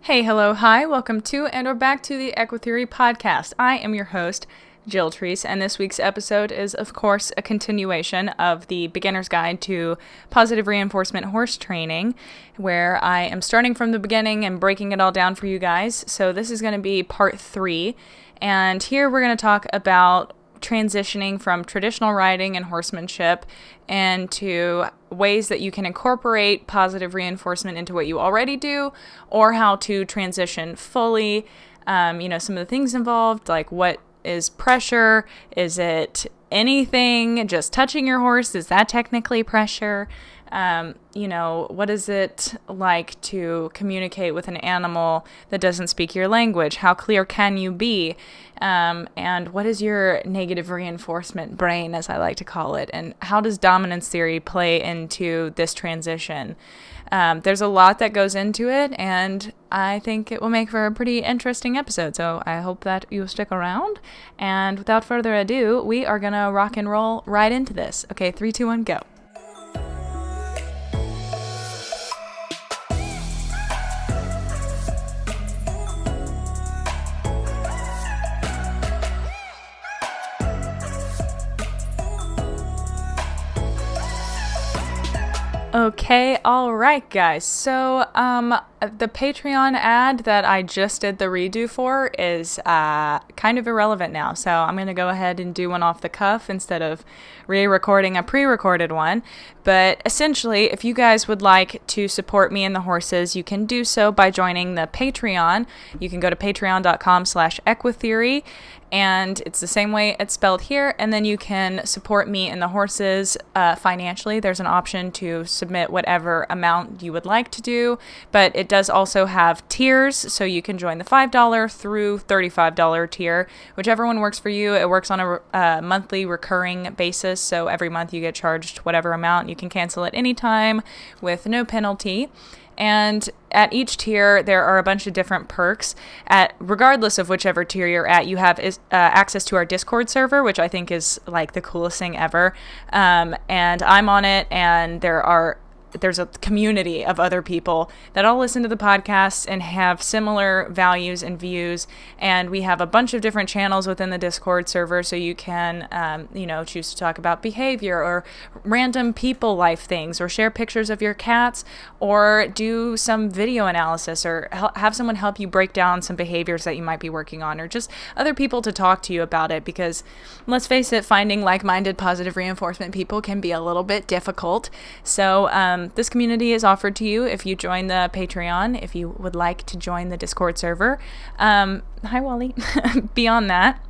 Hey, hello, hi, welcome to and or back to the EquiTheory podcast. I am your host, Jill Treese, and this week's episode is, of course, a continuation of the Beginner's Guide to Positive Reinforcement Horse Training, where I am starting from the beginning and breaking it all down for you guys. So this is going to be part 3, and here we're going to talk about transitioning from traditional riding and horsemanship into ways that you can incorporate positive reinforcement into what you already do, or how to transition fully. Some of the things involved, like what is pressure? Is it anything just touching your horse? Is that technically pressure? What is it like to communicate with an animal that doesn't speak your language? How clear can you be? And what is your negative reinforcement brain, as I like to call it? And how does dominance theory play into this transition? There's a lot that goes into it, and I think it will make for a pretty interesting episode. So I hope that you'll stick around. And without further ado, we are going to rock and roll right into this. Okay, 3, 2, 1, go. Okay, all right, guys. So, the Patreon ad that I just did the redo for is kind of irrelevant now. So I'm going to go ahead and do one off the cuff instead of re-recording a pre-recorded one. But essentially, if you guys would like to support me and the horses, you can do so by joining the Patreon. You can go to patreon.com/EquiTheory. And it's the same way it's spelled here. And then you can support me and the horses financially. There's an option to submit whatever amount you would like to do. But it does also have tiers. So you can join the $5 through $35 tier. Whichever one works for you. It works on a monthly recurring basis. So every month you get charged whatever amount. You can cancel at any time with no penalty. And at each tier, there are a bunch of different perks. Regardless of whichever tier you're at, you have access to our Discord server, which I think is like the coolest thing ever. And I'm on it, and there's a community of other people that all listen to the podcast and have similar values and views. And we have a bunch of different channels within the Discord server, so you can, choose to talk about behavior or random people life things, or share pictures of your cats, or do some video analysis, or have someone help you break down some behaviors that you might be working on, or just other people to talk to you about it. Because let's face it, finding like-minded positive reinforcement people can be a little bit difficult. So, this community is offered to you if you join the Patreon, if you would like to join the Discord server. Hi, Wally. Beyond that,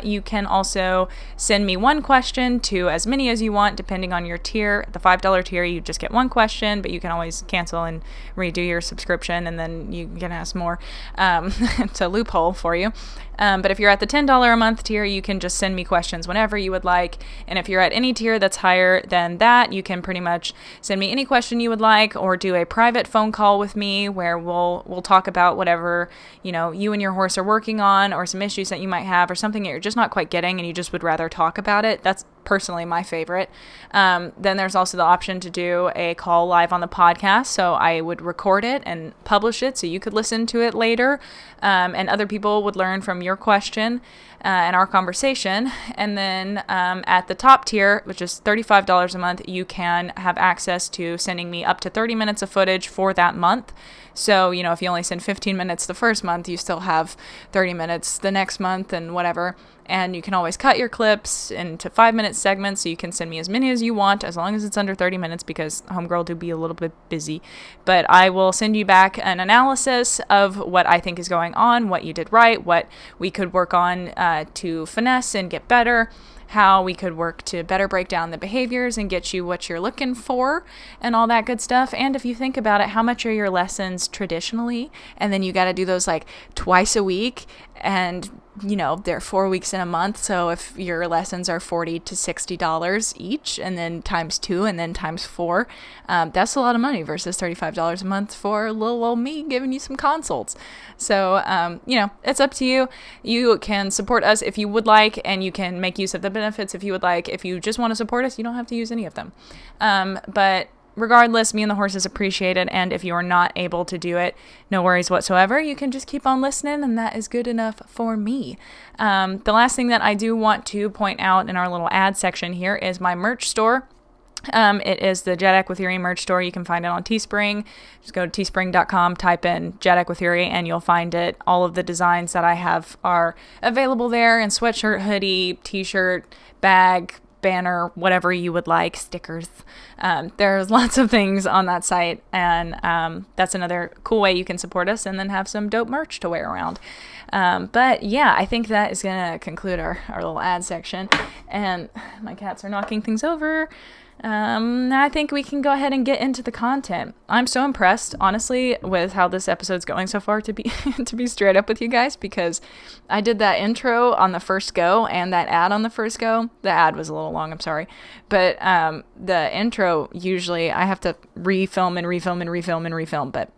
you can also send me one question to as many as you want, depending on your tier. The $5 tier, you just get one question, but you can always cancel and redo your subscription, and then you can ask more. It's a loophole for you. But if you're at the $10 a month tier, you can just send me questions whenever you would like. And if you're at any tier that's higher than that, you can pretty much send me any question you would like, or do a private phone call with me where we'll talk about whatever, you and your horse are working on, or some issues that you might have, or something that you're just not quite getting and you just would rather talk about it. That's personally my favorite. Then there's also the option to do a call live on the podcast. So I would record it and publish it so you could listen to it later, and other people would learn from your question and our conversation. And then at the top tier, which is $35 a month, you can have access to sending me up to 30 minutes of footage for that month. So, if you only send 15 minutes the first month, you still have 30 minutes the next month and whatever. And you can always cut your clips into 5-minute segments, so you can send me as many as you want, as long as it's under 30 minutes, because homegirl do be a little bit busy. But I will send you back an analysis of what I think is going on, what you did right, what we could work on to finesse and get better, how we could work to better break down the behaviors and get you what you're looking for, and all that good stuff. And if you think about it, how much are your lessons traditionally? And then you got to do those like twice a week, and they're 4 weeks in a month. So if your lessons are $40 to $60 each, and then times 2, and then times 4, that's a lot of money versus $35 a month for little old me giving you some consults. So, it's up to you. You can support us if you would like, and you can make use of the benefits if you would like. If you just want to support us, you don't have to use any of them. But regardless, me and the horses appreciate it. And if you are not able to do it, no worries whatsoever. You can just keep on listening, and that is good enough for me. The last thing that I do want to point out in our little ad section here is my merch store. It is the Jet EquiTheory merch store. You can find it on Teespring. Just go to teespring.com, type in Jet EquiTheory, and you'll find it. All of the designs that I have are available there in sweatshirt, hoodie, t-shirt, bag, banner, whatever you would like, stickers. There's lots of things on that site, and that's another cool way you can support us and then have some dope merch to wear around. But yeah, I think that is going to conclude our little ad section, and my cats are knocking things over. I think we can go ahead and get into the content. I'm so impressed, honestly, with how this episode's going so far, to be to be straight up with you guys, because I did that intro on the first go and that ad on the first go. The ad was a little long, I'm sorry. But the intro, usually I have to refilm, but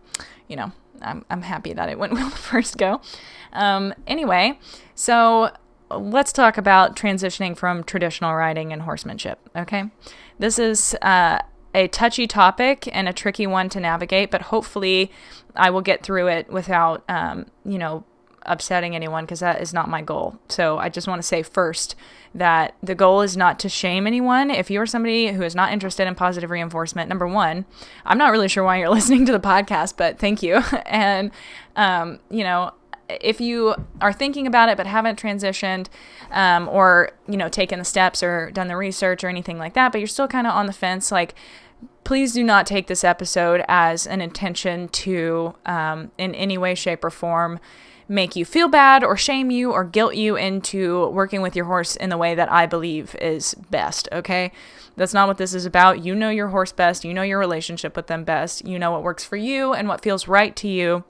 you know, I'm happy that it went well the first go. Anyway, so let's talk about transitioning from traditional riding and horsemanship, okay? This is a touchy topic and a tricky one to navigate, but hopefully I will get through it without, upsetting anyone, because that is not my goal. So I just want to say first that the goal is not to shame anyone. If you're somebody who is not interested in positive reinforcement, number one, I'm not really sure why you're listening to the podcast, but thank you. And, if you are thinking about it but haven't transitioned or, taken the steps or done the research or anything like that, but you're still kind of on the fence, like, please do not take this episode as an intention to, in any way, shape, or form, make you feel bad or shame you or guilt you into working with your horse in the way that I believe is best, okay? That's not what this is about. You know your horse best. You know your relationship with them best. You know what works for you and what feels right to you.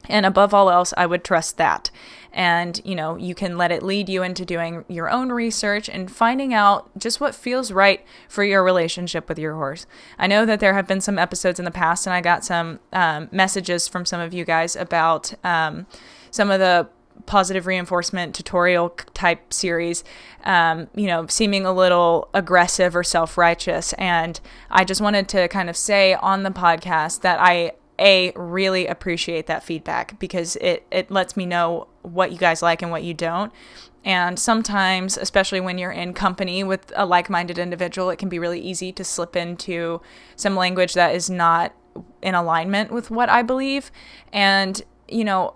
And above all else, I would trust that. And, you can let it lead you into doing your own research and finding out just what feels right for your relationship with your horse. I know that there have been some episodes in the past, and I got some messages from some of you guys about some of the positive reinforcement tutorial type series, seeming a little aggressive or self-righteous. And I just wanted to kind of say on the podcast that I really appreciate that feedback, because it lets me know what you guys like and what you don't. And sometimes, especially when you're in company with a like-minded individual, it can be really easy to slip into some language that is not in alignment with what I believe. And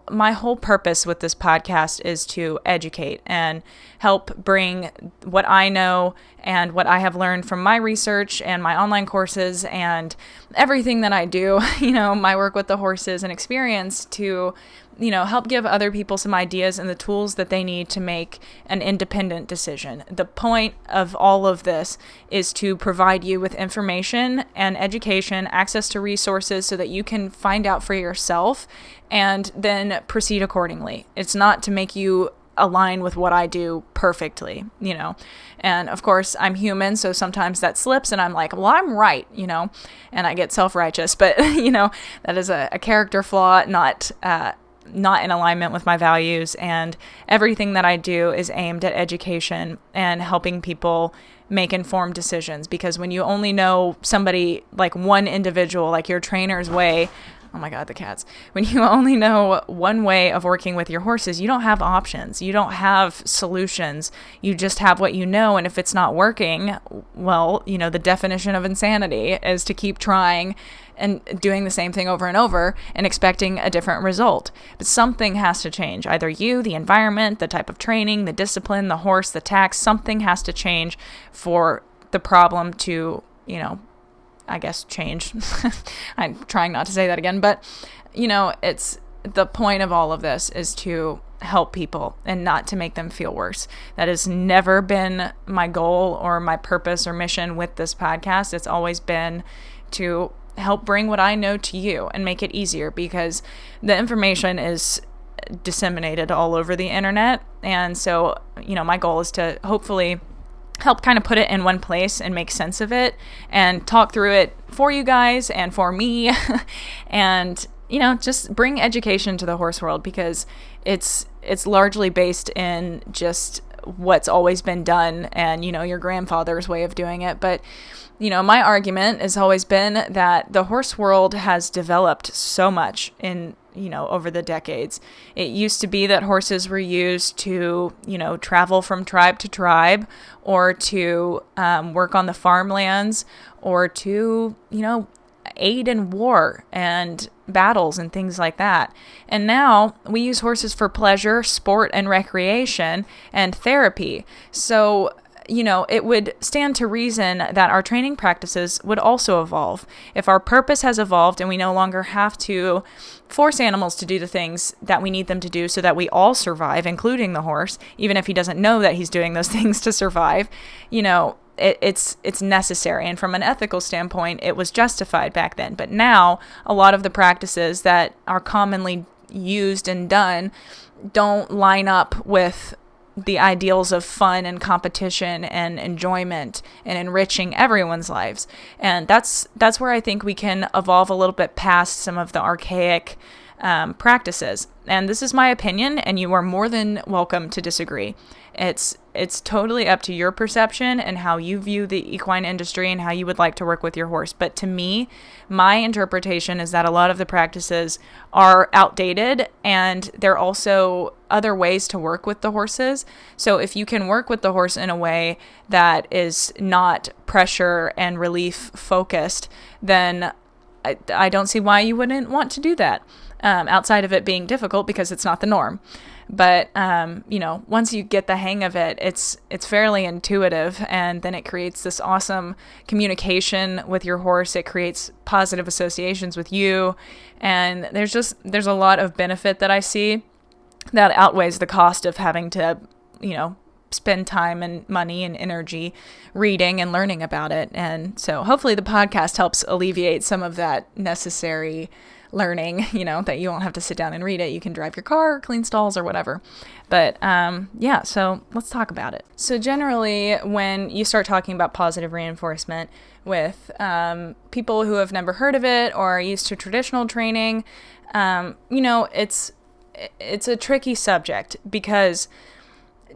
my whole purpose with this podcast is to educate and help bring what I know and what I have learned from my research and my online courses and everything that I do, my work with the horses and experience to, help give other people some ideas and the tools that they need to make an independent decision. The point of all of this is to provide you with information and education, access to resources so that you can find out for yourself and then proceed accordingly. It's not to make you align with what I do perfectly, and of course I'm human, so sometimes that slips and I'm like, well, I'm right, and I get self-righteous, but that is a character flaw, not in alignment with my values. And everything that I do is aimed at education and helping people make informed decisions, because when you only know somebody, like one individual, like your trainer's way, oh my God, the cats. When you only know one way of working with your horses, you don't have options. You don't have solutions. You just have what you know. And if it's not working, well, the definition of insanity is to keep trying and doing the same thing over and over and expecting a different result. But something has to change. Either you, the environment, the type of training, the discipline, the horse, the tax, something has to change for the problem to, I guess, change. I'm trying not to say that again, but, it's the point of all of this is to help people and not to make them feel worse. That has never been my goal or my purpose or mission with this podcast. It's always been to help bring what I know to you and make it easier, because the information is disseminated all over the internet. And so, my goal is to hopefully help kind of put it in one place and make sense of it and talk through it for you guys and for me and, just bring education to the horse world, because it's largely based in just what's always been done and, your grandfather's way of doing it. But, my argument has always been that the horse world has developed so much over the decades. It used to be that horses were used to, travel from tribe to tribe, or to work on the farmlands, or to, aid in war and battles and things like that. And now we use horses for pleasure, sport, and recreation, and therapy. So, it would stand to reason that our training practices would also evolve. If our purpose has evolved and we no longer have to force animals to do the things that we need them to do so that we all survive, including the horse, even if he doesn't know that he's doing those things to survive, it's necessary. And from an ethical standpoint, it was justified back then. But now, a lot of the practices that are commonly used and done don't line up with the ideals of fun and competition and enjoyment and enriching everyone's lives. And that's where I think we can evolve a little bit past some of the archaic practices. And this is my opinion, and you are more than welcome to disagree. It's totally up to your perception and how you view the equine industry and how you would like to work with your horse. But to me, my interpretation is that a lot of the practices are outdated, and there are also other ways to work with the horses. So if you can work with the horse in a way that is not pressure and relief focused, then I don't see why you wouldn't want to do that, outside of it being difficult because it's not the norm. But, once you get the hang of it, it's fairly intuitive, and then it creates this awesome communication with your horse. It creates positive associations with you. And there's a lot of benefit that I see that outweighs the cost of having to, spend time and money and energy reading and learning about it. And so hopefully the podcast helps alleviate some of that necessary learning, that you won't have to sit down and read it. You can drive your car, clean stalls, or whatever. But so let's talk about it. So generally, when you start talking about positive reinforcement with people who have never heard of it or are used to traditional training, it's a tricky subject, because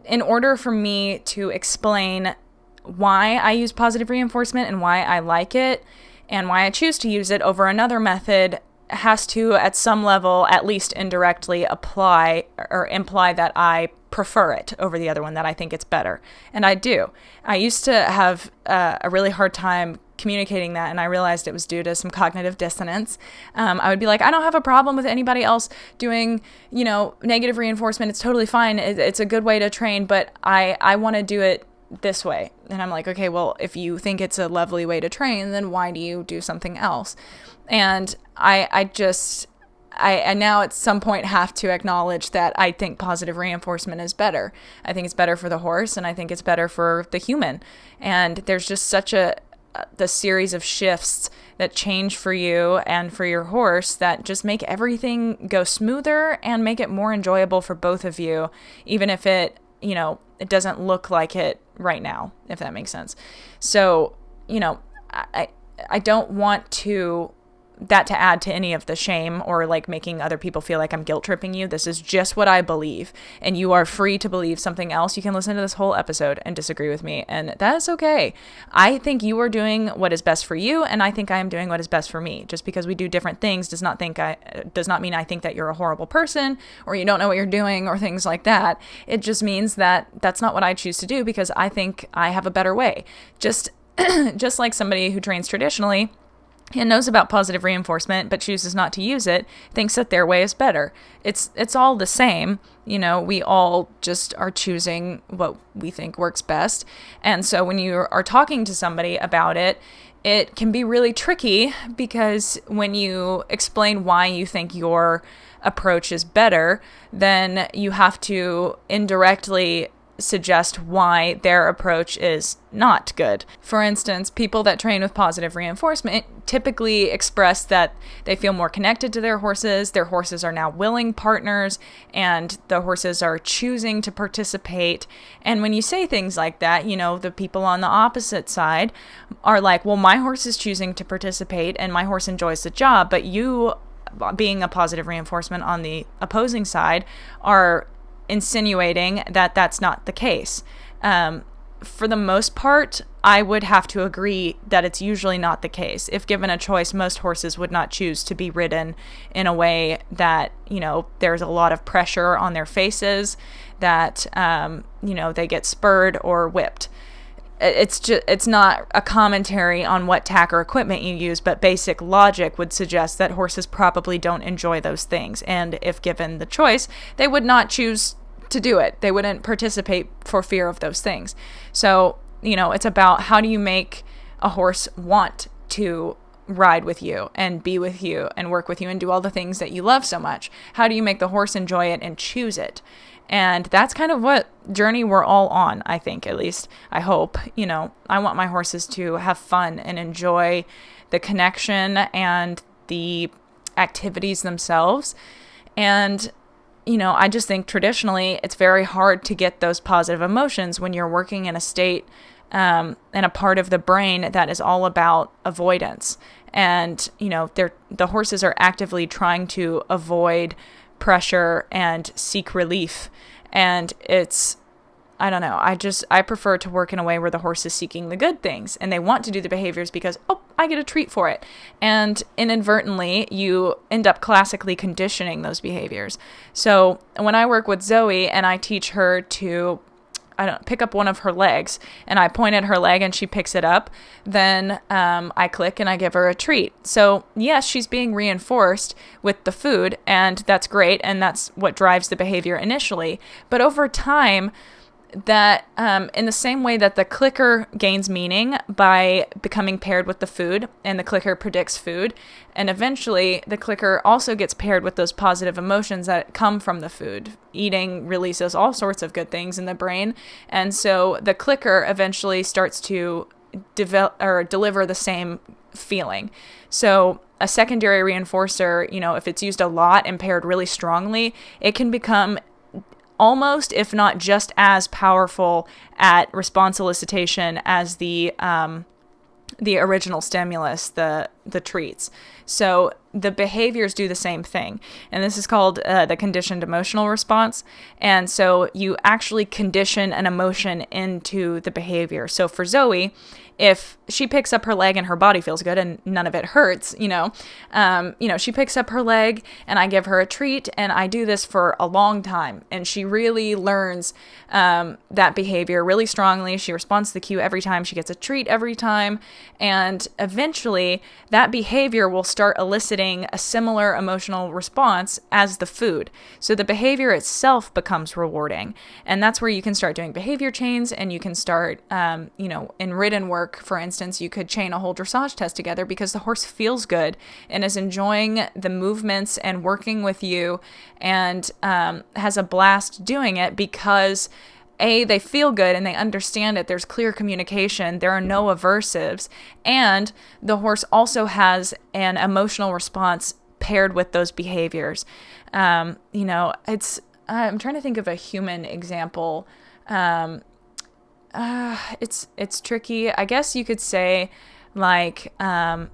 in order for me to explain why I use positive reinforcement and why I like it and why I choose to use it over another method, has to, at some level, at least indirectly, apply or imply that I prefer it over the other one, that I think it's better. And I do. I used to have a really hard time communicating that, and I realized it was due to some cognitive dissonance. I would be like, I don't have a problem with anybody else doing, negative reinforcement. It's totally fine. It's a good way to train, but I want to do it this way. And I'm like, okay, well, if you think it's a lovely way to train, then why do you do something else? And I now at some point have to acknowledge that I think positive reinforcement is better. I think it's better for the horse, and I think it's better for the human. And there's just such the series of shifts that change for you and for your horse that just make everything go smoother and make it more enjoyable for both of you, even if it doesn't look like it right now, if that makes sense. So, I don't want that to add to any of the shame or like making other people feel like I'm guilt tripping you. This is just what I believe, and you are free to believe something else. You can listen to this whole episode and disagree with me, and that is okay. I think you are doing what is best for you, and I think I am doing what is best for me. Just because we do different things does not mean I think that you're a horrible person or you don't know what you're doing or things like that. It just means that that's not what I choose to do, because I think I have a better way. Just like somebody who trains traditionally and knows about positive reinforcement but chooses not to use it, thinks that their way is better. It's all the same. We all just are choosing what we think works best. And so when you are talking to somebody about it, it can be really tricky, because when you explain why you think your approach is better, then you have to indirectly suggest why their approach is not good. For instance, people that train with positive reinforcement typically express that they feel more connected to their horses are now willing partners, and the horses are choosing to participate. And when you say things like that, the people on the opposite side are like, well, my horse is choosing to participate and my horse enjoys the job, but you, being a positive reinforcement on the opposing side, are insinuating that that's not the case. For the most part, I would have to agree that it's usually not the case. If given a choice, most horses would not choose to be ridden in a way that, there's a lot of pressure on their faces, that, they get spurred or whipped. It's not a commentary on what tack or equipment you use, but basic logic would suggest that horses probably don't enjoy those things. And if given the choice, they would not choose to do it. They wouldn't participate for fear of those things. So, it's about how do you make a horse want to ride with you and be with you and work with you and do all the things that you love so much? How do you make the horse enjoy it and choose it? And that's kind of what journey we're all on, I think, at least I hope. I want my horses to have fun and enjoy the connection and the activities themselves. And I just think traditionally it's very hard to get those positive emotions when you're working in a state and a part of the brain that is all about avoidance. And, the horses are actively trying to avoid pressure and seek relief. And I don't know, I prefer to work in a way where the horse is seeking the good things and they want to do the behaviors because, I get a treat for it. And inadvertently, you end up classically conditioning those behaviors. So when I work with Zoe and I teach her to pick up one of her legs, and I point at her leg and she picks it up, then I click and I give her a treat. So yes, she's being reinforced with the food, and that's great, and that's what drives the behavior initially. But over time, that in the same way that the clicker gains meaning by becoming paired with the food, and the clicker predicts food, and eventually the clicker also gets paired with those positive emotions that come from the food. Eating releases all sorts of good things in the brain, and so the clicker eventually starts to develop or deliver the same feeling. So a secondary reinforcer, if it's used a lot and paired really strongly, it can become almost, if not just as powerful at response elicitation as the original stimulus, the treats. So the behaviors do the same thing. And this is called the conditioned emotional response. And so you actually condition an emotion into the behavior. So for Zoe, if she picks up her leg and her body feels good and none of it hurts, she picks up her leg and I give her a treat, and I do this for a long time. And she really learns that behavior really strongly. She responds to the cue every time. She gets a treat every time. And eventually that behavior will start eliciting a similar emotional response as the food. So the behavior itself becomes rewarding. And that's where you can start doing behavior chains, and you can start, in ridden work, for instance, you could chain a whole dressage test together because the horse feels good and is enjoying the movements and working with you, and has a blast doing it because they feel good and they understand it. There's clear communication. There are no aversives. And the horse also has an emotional response paired with those behaviors. I'm trying to think of a human example. It's tricky. I guess you could say like, I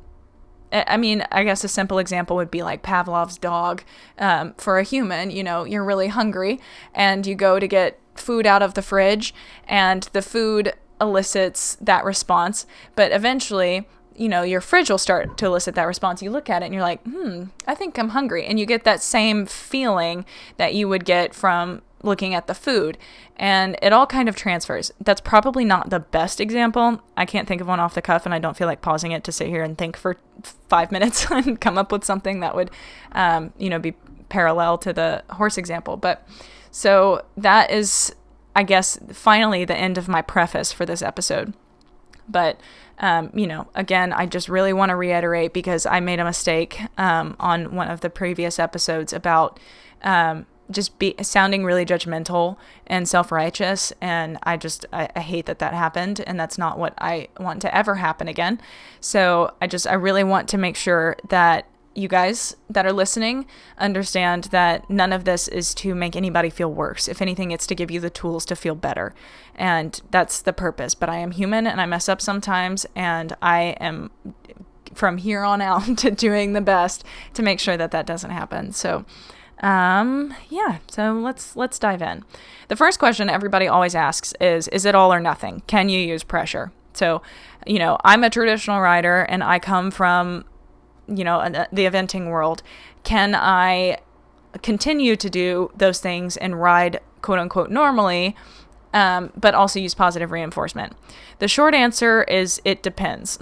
guess a simple example would be like Pavlov's dog. For a human, you're really hungry and you go to get food out of the fridge and the food elicits that response. But eventually, your fridge will start to elicit that response. You look at it and you're like, I think I'm hungry. And you get that same feeling that you would get from looking at the food, and it all kind of transfers. That's probably not the best example. I can't think of one off the cuff, and I don't feel like pausing it to sit here and think for 5 minutes and come up with something that would, be parallel to the horse example. But so that is, I guess, finally the end of my preface for this episode. But, again, I just really want to reiterate, because I made a mistake on one of the previous episodes about sounding really judgmental and self-righteous, and I hate that happened, and that's not what I want to ever happen again. So I really want to make sure that you guys that are listening understand that none of this is to make anybody feel worse. If anything, it's to give you the tools to feel better, and that's the purpose. But I am human and I mess up sometimes, and I am from here on out to doing the best to make sure that doesn't happen. So Yeah, so let's dive in. The first question everybody always asks is it all or nothing? Can you use pressure? So, I'm a traditional rider and I come from, the eventing world. Can I continue to do those things and ride quote unquote normally, but also use positive reinforcement? The short answer is it depends.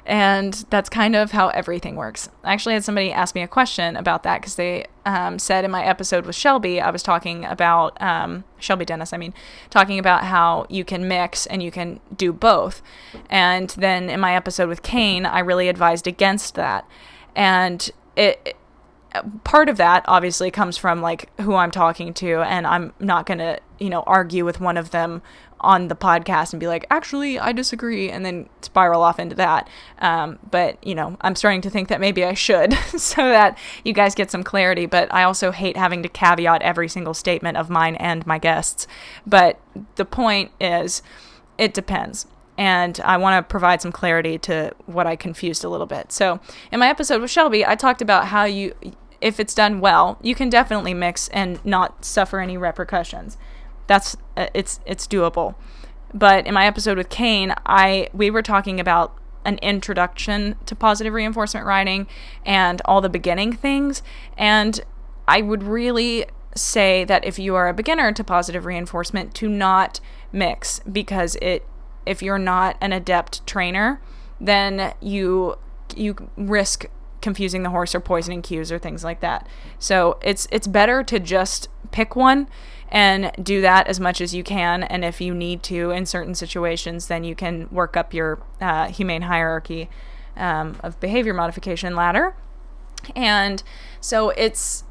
And that's kind of how everything works. I actually had somebody ask me a question about that because they said in my episode with Shelby, I was talking about, Shelby Dennis, talking about how you can mix and you can do both. And then in my episode with Kane, I really advised against that. And part of that obviously comes from like who I'm talking to, and I'm not going to, argue with one of them on the podcast and be like, actually, I disagree, and then spiral off into that. But, I'm starting to think that maybe I should so that you guys get some clarity. But I also hate having to caveat every single statement of mine and my guests. But the point is, it depends. And I want to provide some clarity to what I confused a little bit. So in my episode with Shelby, I talked about how if it's done well, you can definitely mix and not suffer any repercussions. It's doable. But in my episode with Kane, we were talking about an introduction to positive reinforcement riding and all the beginning things. And I would really say that if you are a beginner to positive reinforcement, to not mix, because if you're not an adept trainer, then you risk confusing the horse or poisoning cues or things like that. So it's better to just pick one and do that as much as you can. And if you need to in certain situations, then you can work up your humane hierarchy of behavior modification ladder. And so it's,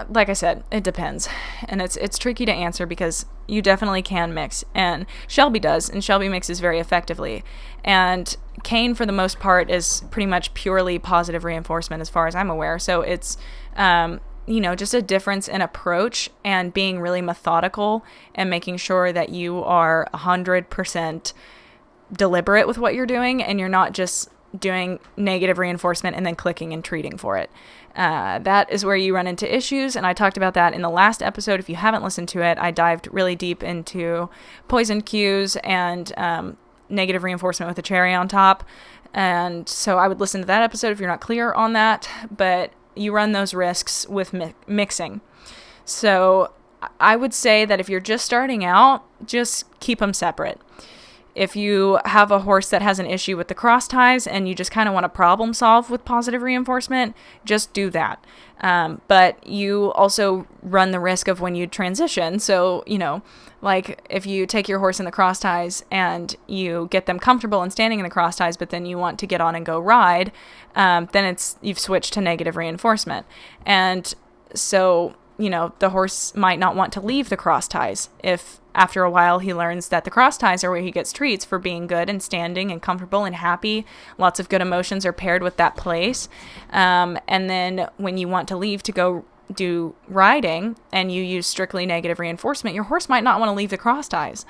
like I said, it depends. And it's tricky to answer because you definitely can mix. And Shelby does, and Shelby mixes very effectively. And Kane, for the most part, is pretty much purely positive reinforcement as far as I'm aware. So it's, just a difference in approach and being really methodical and making sure that you are 100% deliberate with what you're doing and you're not just doing negative reinforcement and then clicking and treating for it. That is where you run into issues, and I talked about that in the last episode. If you haven't listened to it, I dived really deep into poison cues and negative reinforcement with a cherry on top, and so I would listen to that episode if you're not clear on that, but you run those risks with mixing. So I would say that if you're just starting out, just keep them separate. If you have a horse that has an issue with the cross ties and you just kind of want to problem solve with positive reinforcement, just do that. But you also run the risk of when you transition. So, like if you take your horse in the cross ties and you get them comfortable and standing in the cross ties, but then you want to get on and go ride, then you've switched to negative reinforcement. And so, the horse might not want to leave the cross ties if after a while he learns that the cross ties are where he gets treats for being good and standing and comfortable and happy. Lots of good emotions are paired with that place. And then when you want to leave to go do riding and you use strictly negative reinforcement, your horse might not want to leave the cross ties.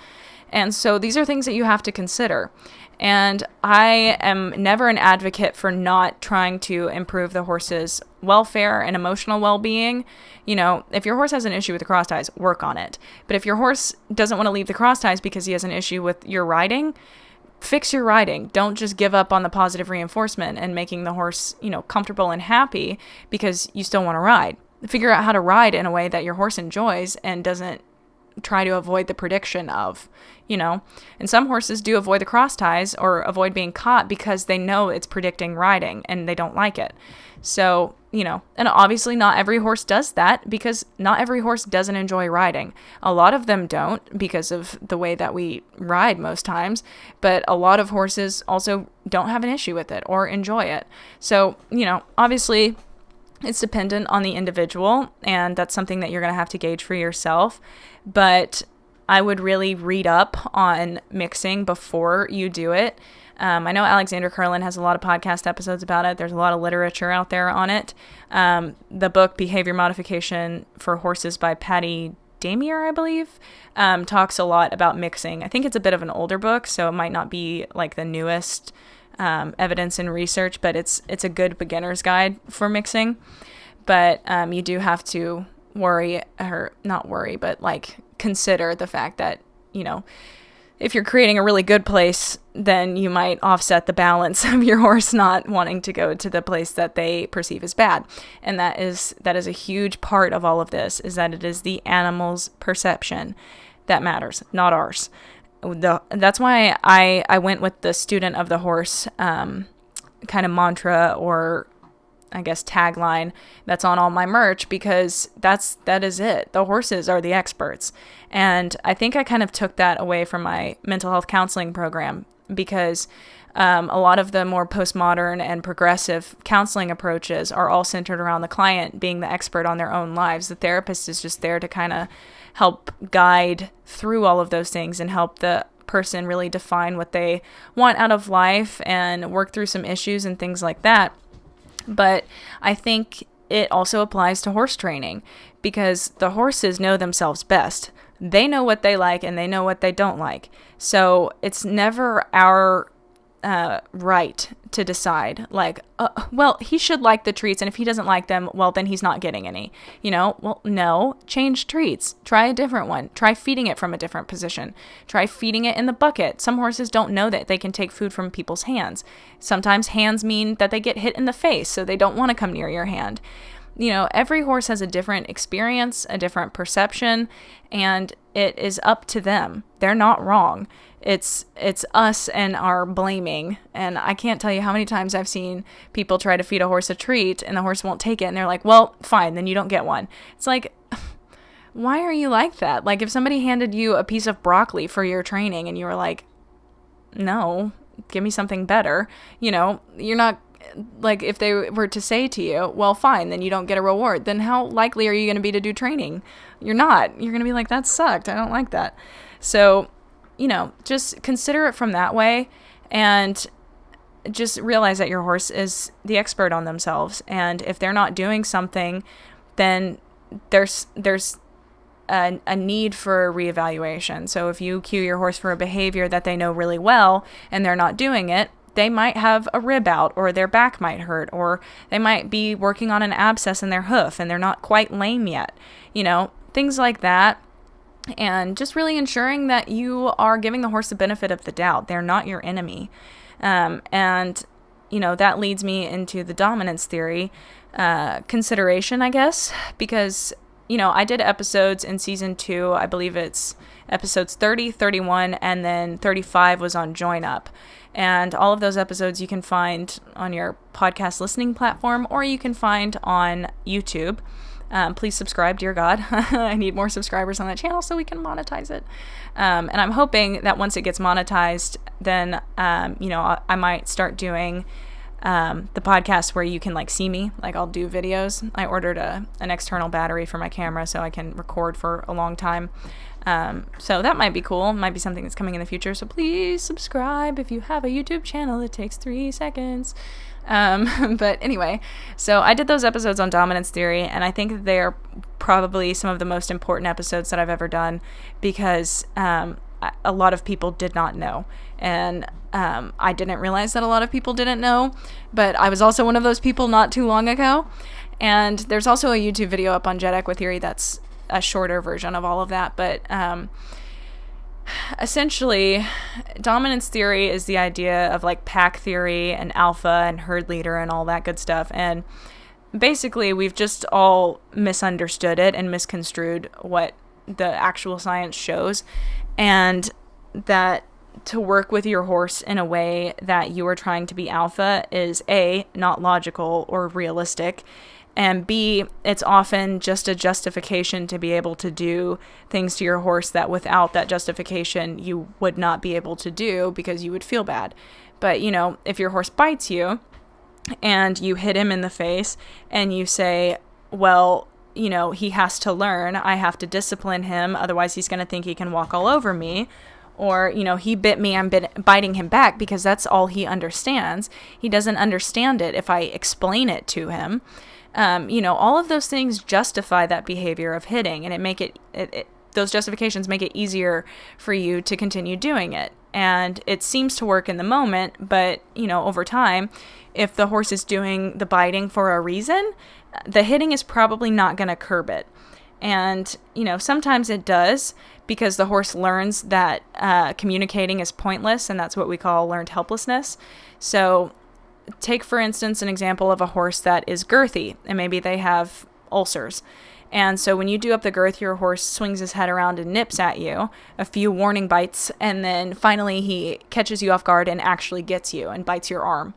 And so these are things that you have to consider. And I am never an advocate for not trying to improve the horse's welfare and emotional well-being. If your horse has an issue with the cross ties, work on it. But if your horse doesn't want to leave the cross ties because he has an issue with your riding, fix your riding. Don't just give up on the positive reinforcement and making the horse, comfortable and happy because you still want to ride. Figure out how to ride in a way that your horse enjoys and doesn't try to avoid the prediction of, and some horses do avoid the cross ties or avoid being caught because they know it's predicting riding and they don't like it. So, and obviously not every horse does that because not every horse doesn't enjoy riding. A lot of them don't because of the way that we ride most times, but a lot of horses also don't have an issue with it or enjoy it. So, obviously it's dependent on the individual, and that's something that you're going to have to gauge for yourself. But I would really read up on mixing before you do it. I know Alexander Curlin has a lot of podcast episodes about it. There's a lot of literature out there on it. The book Behavior Modification for Horses by Patty Damier, I believe, talks a lot about mixing. I think it's a bit of an older book, so it might not be like the newest evidence and research, but it's a good beginner's guide for mixing. But you do have to worry, or not worry, but like consider the fact that, if you're creating a really good place, then you might offset the balance of your horse not wanting to go to the place that they perceive as bad. And that is a huge part of all of this, is that it is the animal's perception that matters, not ours. That's why I went with the student of the horse kind of mantra, or I guess tagline, that's on all my merch, because that is it. The horses are the experts. And I think I kind of took that away from my mental health counseling program, because a lot of the more postmodern and progressive counseling approaches are all centered around the client being the expert on their own lives. The therapist is just there to kind of help guide through all of those things and help the person really define what they want out of life and work through some issues and things like that. But I think it also applies to horse training, because the horses know themselves best. They know what they like and they know what they don't like. So it's never our right to decide, like, well, he should like the treats, and if he doesn't like them, well, then he's not getting any. Well, no, change treats. Try a different one. Try feeding it from a different position. Try feeding it in the bucket. Some horses don't know that they can take food from people's hands. Sometimes hands mean that they get hit in the face, so they don't want to come near your hand. Every horse has a different experience, a different perception, and it is up to them. They're not wrong. It's us and our blaming. And I can't tell you how many times I've seen people try to feed a horse a treat and the horse won't take it. And they're like, well, fine, then you don't get one. It's like, why are you like that? Like, if somebody handed you a piece of broccoli for your training and you were like, no, give me something better. You're not, like, if they were to say to you, well, fine, then you don't get a reward, then how likely are you going to be to do training? You're not. You're going to be like, that sucked. I don't like that. So, just consider it from that way, and just realize that your horse is the expert on themselves. And if they're not doing something, then there's a need for reevaluation. So if you cue your horse for a behavior that they know really well and they're not doing it, they might have a rib out, or their back might hurt, or they might be working on an abscess in their hoof and they're not quite lame yet. Things like that. And just really ensuring that you are giving the horse the benefit of the doubt. They're not your enemy. And that leads me into the dominance theory consideration, I guess, because, I did episodes in season 2. I believe it's episodes 30, 31, and then 35 was on Join Up. And all of those episodes you can find on your podcast listening platform, or you can find on YouTube. Please subscribe, dear God. I need more subscribers on that channel so we can monetize it. And I'm hoping that once it gets monetized, then, I might start doing the podcast where you can like see me, like I'll do videos. I ordered an external battery for my camera so I can record for a long time. So that might be cool. Might be something that's coming in the future. So please subscribe if you have a YouTube channel. It takes 3 seconds. But anyway, so I did those episodes on dominance theory, and I think they're probably some of the most important episodes that I've ever done, because a lot of people did not know. And I didn't realize that a lot of people didn't know, but I was also one of those people not too long ago. And there's also a YouTube video up on EquiTheory that's a shorter version of all of that. But essentially, dominance theory is the idea of like pack theory and alpha and herd leader and all that good stuff. And basically, we've just all misunderstood it and misconstrued what the actual science shows. And that to work with your horse in a way that you are trying to be alpha is A, not logical or realistic, and B, it's often just a justification to be able to do things to your horse that without that justification you would not be able to do because you would feel bad. But, if your horse bites you and you hit him in the face and you say, well, he has to learn, I have to discipline him, otherwise he's going to think he can walk all over me. Or, he bit me, I'm biting him back, because that's all he understands. He doesn't understand it if I explain it to him. All of those things justify that behavior of hitting, and it make it those justifications make it easier for you to continue doing it. And it seems to work in the moment, but, over time, if the horse is doing the biting for a reason, the hitting is probably not going to curb it. And, sometimes it does, because the horse learns that communicating is pointless, and that's what we call learned helplessness. So take, for instance, an example of a horse that is girthy, and maybe they have ulcers. And so when you do up the girth, your horse swings his head around and nips at you, a few warning bites, and then finally he catches you off guard and actually gets you and bites your arm.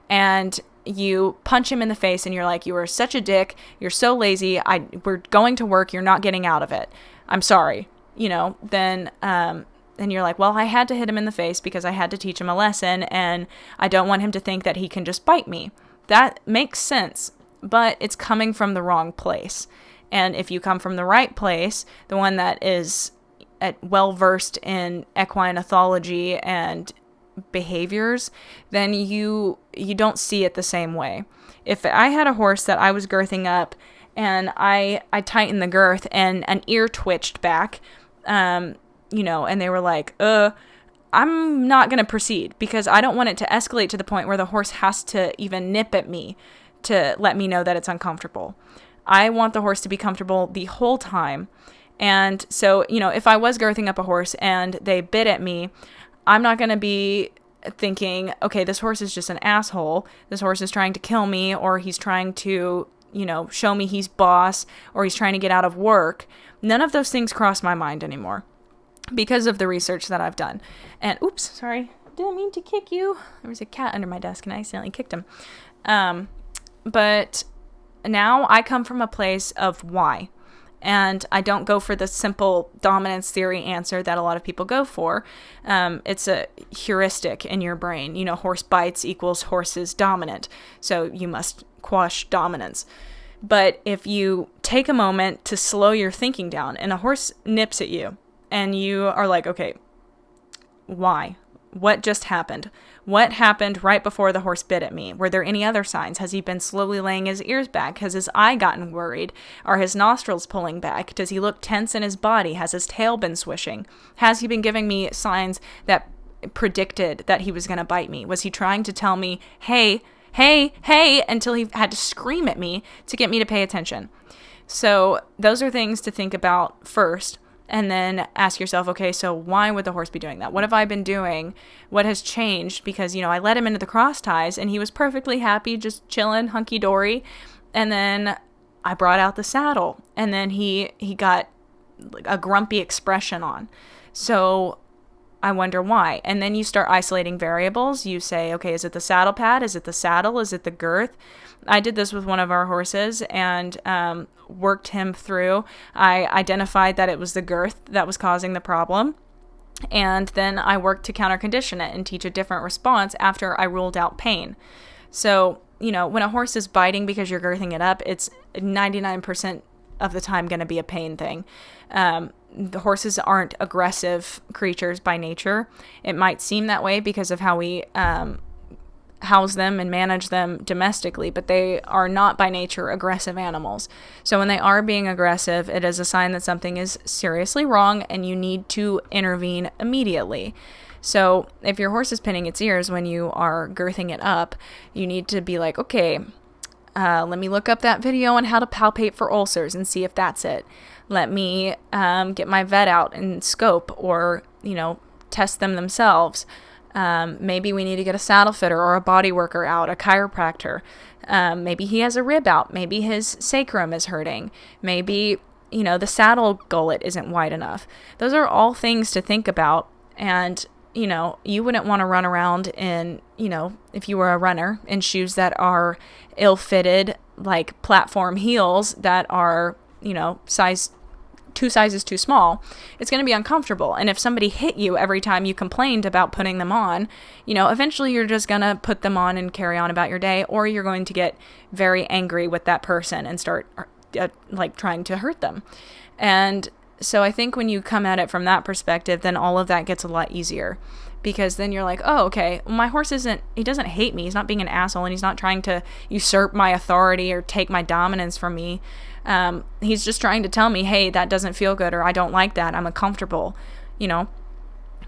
And you punch him in the face and you're like, you are such a dick, you're so lazy, we're going to work, you're not getting out of it, I'm sorry. Then you're like, well, I had to hit him in the face because I had to teach him a lesson, and I don't want him to think that he can just bite me. That makes sense, but it's coming from the wrong place. And if you come from the right place, the one that is well-versed in equine ethology and behaviors, then you don't see it the same way. If I had a horse that I was girthing up and I tightened the girth and an ear twitched back, and they were like, I'm not going to proceed, because I don't want it to escalate to the point where the horse has to even nip at me to let me know that it's uncomfortable. I want the horse to be comfortable the whole time. And so, if I was girthing up a horse and they bit at me, I'm not going to be thinking, okay, this horse is just an asshole. This horse is trying to kill me, or he's trying to, show me he's boss, or he's trying to get out of work. None of those things cross my mind anymore because of the research that I've done. And oops, sorry, didn't mean to kick you. There was a cat under my desk and I accidentally kicked him. But now I come from a place of why. And I don't go for the simple dominance theory answer that a lot of people go for. It's a heuristic in your brain. Horse bites equals horse is dominant. So you must quash dominance. But if you take a moment to slow your thinking down and a horse nips at you and you are like, okay, why? What just happened? What happened right before the horse bit at me? Were there any other signs? Has he been slowly laying his ears back? Has his eye gotten worried? Are his nostrils pulling back? Does he look tense in his body? Has his tail been swishing? Has he been giving me signs that predicted that he was going to bite me? Was he trying to tell me, hey, hey, hey, until he had to scream at me to get me to pay attention? So those are things to think about first. And then ask yourself, okay, so why would the horse be doing that? What have I been doing? What has changed? Because, I let him into the cross ties and he was perfectly happy, just chilling, hunky-dory. And then I brought out the saddle and then he got a grumpy expression on. So I wonder why. And then you start isolating variables. You say, okay, is it the saddle pad? Is it the saddle? Is it the girth? I did this with one of our horses and worked him through. I identified that it was the girth that was causing the problem. And then I worked to counter condition it and teach a different response after I ruled out pain. So, when a horse is biting because you're girthing it up, it's 99% of the time going to be a pain thing. The horses aren't aggressive creatures by nature. It might seem that way because of how we house them and manage them domestically, but they are not by nature aggressive animals. So when they are being aggressive, it is a sign that something is seriously wrong and you need to intervene immediately. So if your horse is pinning its ears when you are girthing it up, you need to be like, okay, let me look up that video on how to palpate for ulcers and see if that's it. Let me get my vet out and scope or, test them themselves. Maybe we need to get a saddle fitter or a body worker out, a chiropractor. Maybe he has a rib out. Maybe his sacrum is hurting. Maybe, the saddle gullet isn't wide enough. Those are all things to think about. And, you wouldn't want to run around in, if you were a runner, in shoes that are ill-fitted, like platform heels that are, size 2 sizes too small. It's going to be uncomfortable. And if somebody hit you every time you complained about putting them on, eventually you're just going to put them on and carry on about your day, or you're going to get very angry with that person and start trying to hurt them. And so I think when you come at it from that perspective, then all of that gets a lot easier, because then you're like, oh, okay, my horse he doesn't hate me. He's not being an asshole, and he's not trying to usurp my authority or take my dominance from me. He's just trying to tell me, hey, that doesn't feel good, or I don't like that, I'm uncomfortable,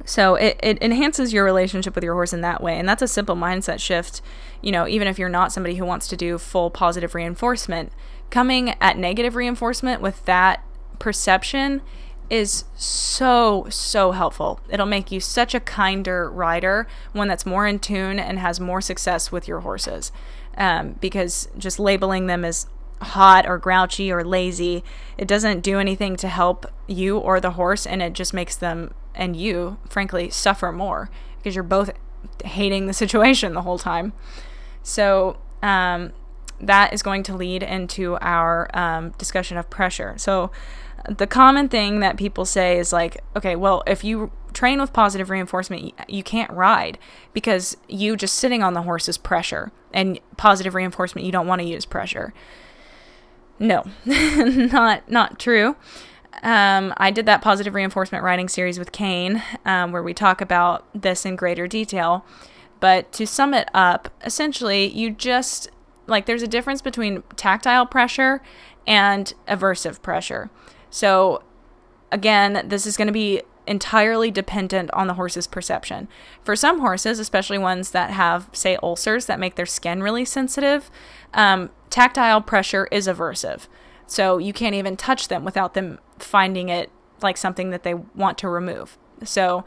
So it enhances your relationship with your horse in that way. And that's a simple mindset shift. Even if you're not somebody who wants to do full positive reinforcement, coming at negative reinforcement with that perception is so, so helpful. It'll make you such a kinder rider, one that's more in tune and has more success with your horses. Because just labeling them as hot or grouchy or lazy, it doesn't do anything to help you or the horse, and it just makes them and you, frankly, suffer more because you're both hating the situation the whole time. So that is going to lead into our discussion of pressure. So the common thing that people say is like, okay, well, if you train with positive reinforcement, you can't ride because you just sitting on the horse is pressure, and positive reinforcement, you don't want to use pressure. No, not true. I did that positive reinforcement riding series with Kane, where we talk about this in greater detail. But to sum it up, essentially, you just, there's a difference between tactile pressure and aversive pressure. So, again, this is going to be entirely dependent on the horse's perception. For some horses, especially ones that have, say, ulcers that make their skin really sensitive, tactile pressure is aversive. So you can't even touch them without them finding it like something that they want to remove. So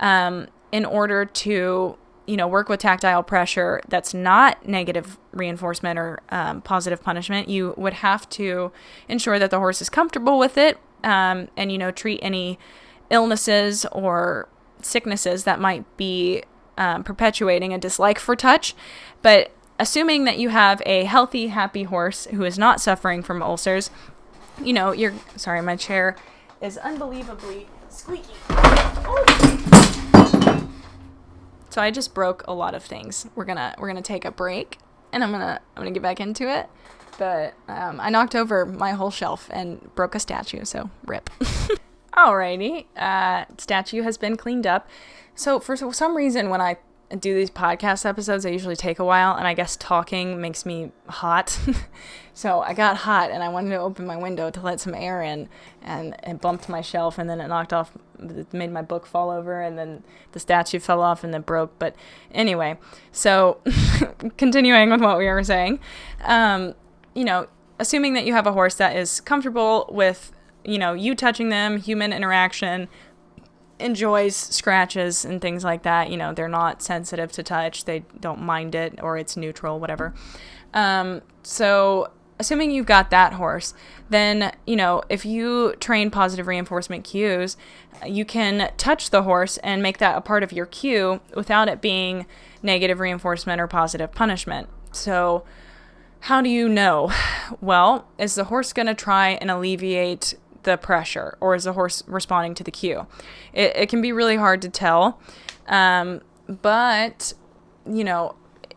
in order to, work with tactile pressure that's not negative reinforcement or positive punishment, you would have to ensure that the horse is comfortable with it and, treat any illnesses or sicknesses that might be perpetuating a dislike for touch. But assuming that you have a healthy, happy horse who is not suffering from ulcers, sorry, my chair is unbelievably squeaky. Oh. So I just broke a lot of things. We're gonna take a break, and I'm gonna get back into it. But I knocked over my whole shelf and broke a statue, so rip. Alrighty, statue has been cleaned up. So for some reason, when I do these podcast episodes, they usually take a while, and I guess talking makes me hot. So I got hot, and I wanted to open my window to let some air in, and it bumped my shelf, and then it made my book fall over, and then the statue fell off and then broke. But anyway, so continuing with what we were saying, assuming that you have a horse that is comfortable with, you touching them, human interaction, enjoys scratches and things like that, they're not sensitive to touch, they don't mind it, or it's neutral, whatever. So assuming you've got that horse, then, if you train positive reinforcement cues, you can touch the horse and make that a part of your cue without it being negative reinforcement or positive punishment. So how do you know? Well, is the horse going to try and alleviate the pressure, or is the horse responding to the cue? It can be really hard to tell, but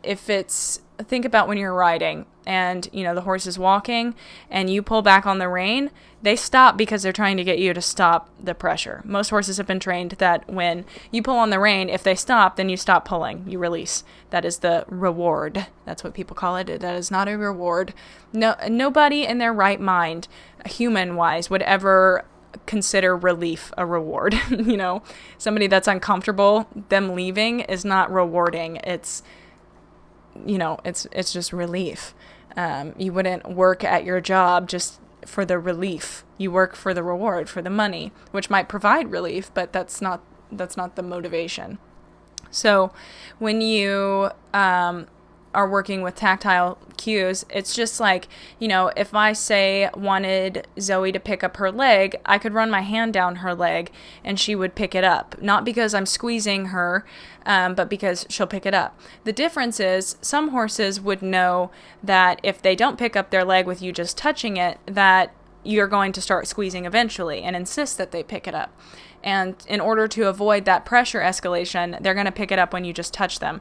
if it's, think about when you're riding and the horse is walking and you pull back on the rein, they stop because they're trying to get you to stop the pressure. Most horses have been trained that when you pull on the rein, if they stop, then you stop pulling, you release. That is the reward. That's what people call it. That is not a reward. Nobody in their right mind, human-wise, would ever consider relief a reward. Somebody that's uncomfortable, them leaving is not rewarding. It's just relief. You wouldn't work at your job just for the relief. You work for the reward, for the money, which might provide relief, but that's not the motivation. So when you are working with tactile cues, it's just like, if I say wanted Zoe to pick up her leg, I could run my hand down her leg and she would pick it up. Not because I'm squeezing her, but because she'll pick it up. The difference is some horses would know that if they don't pick up their leg with you just touching it, that you're going to start squeezing eventually and insist that they pick it up. And in order to avoid that pressure escalation, they're going to pick it up when you just touch them.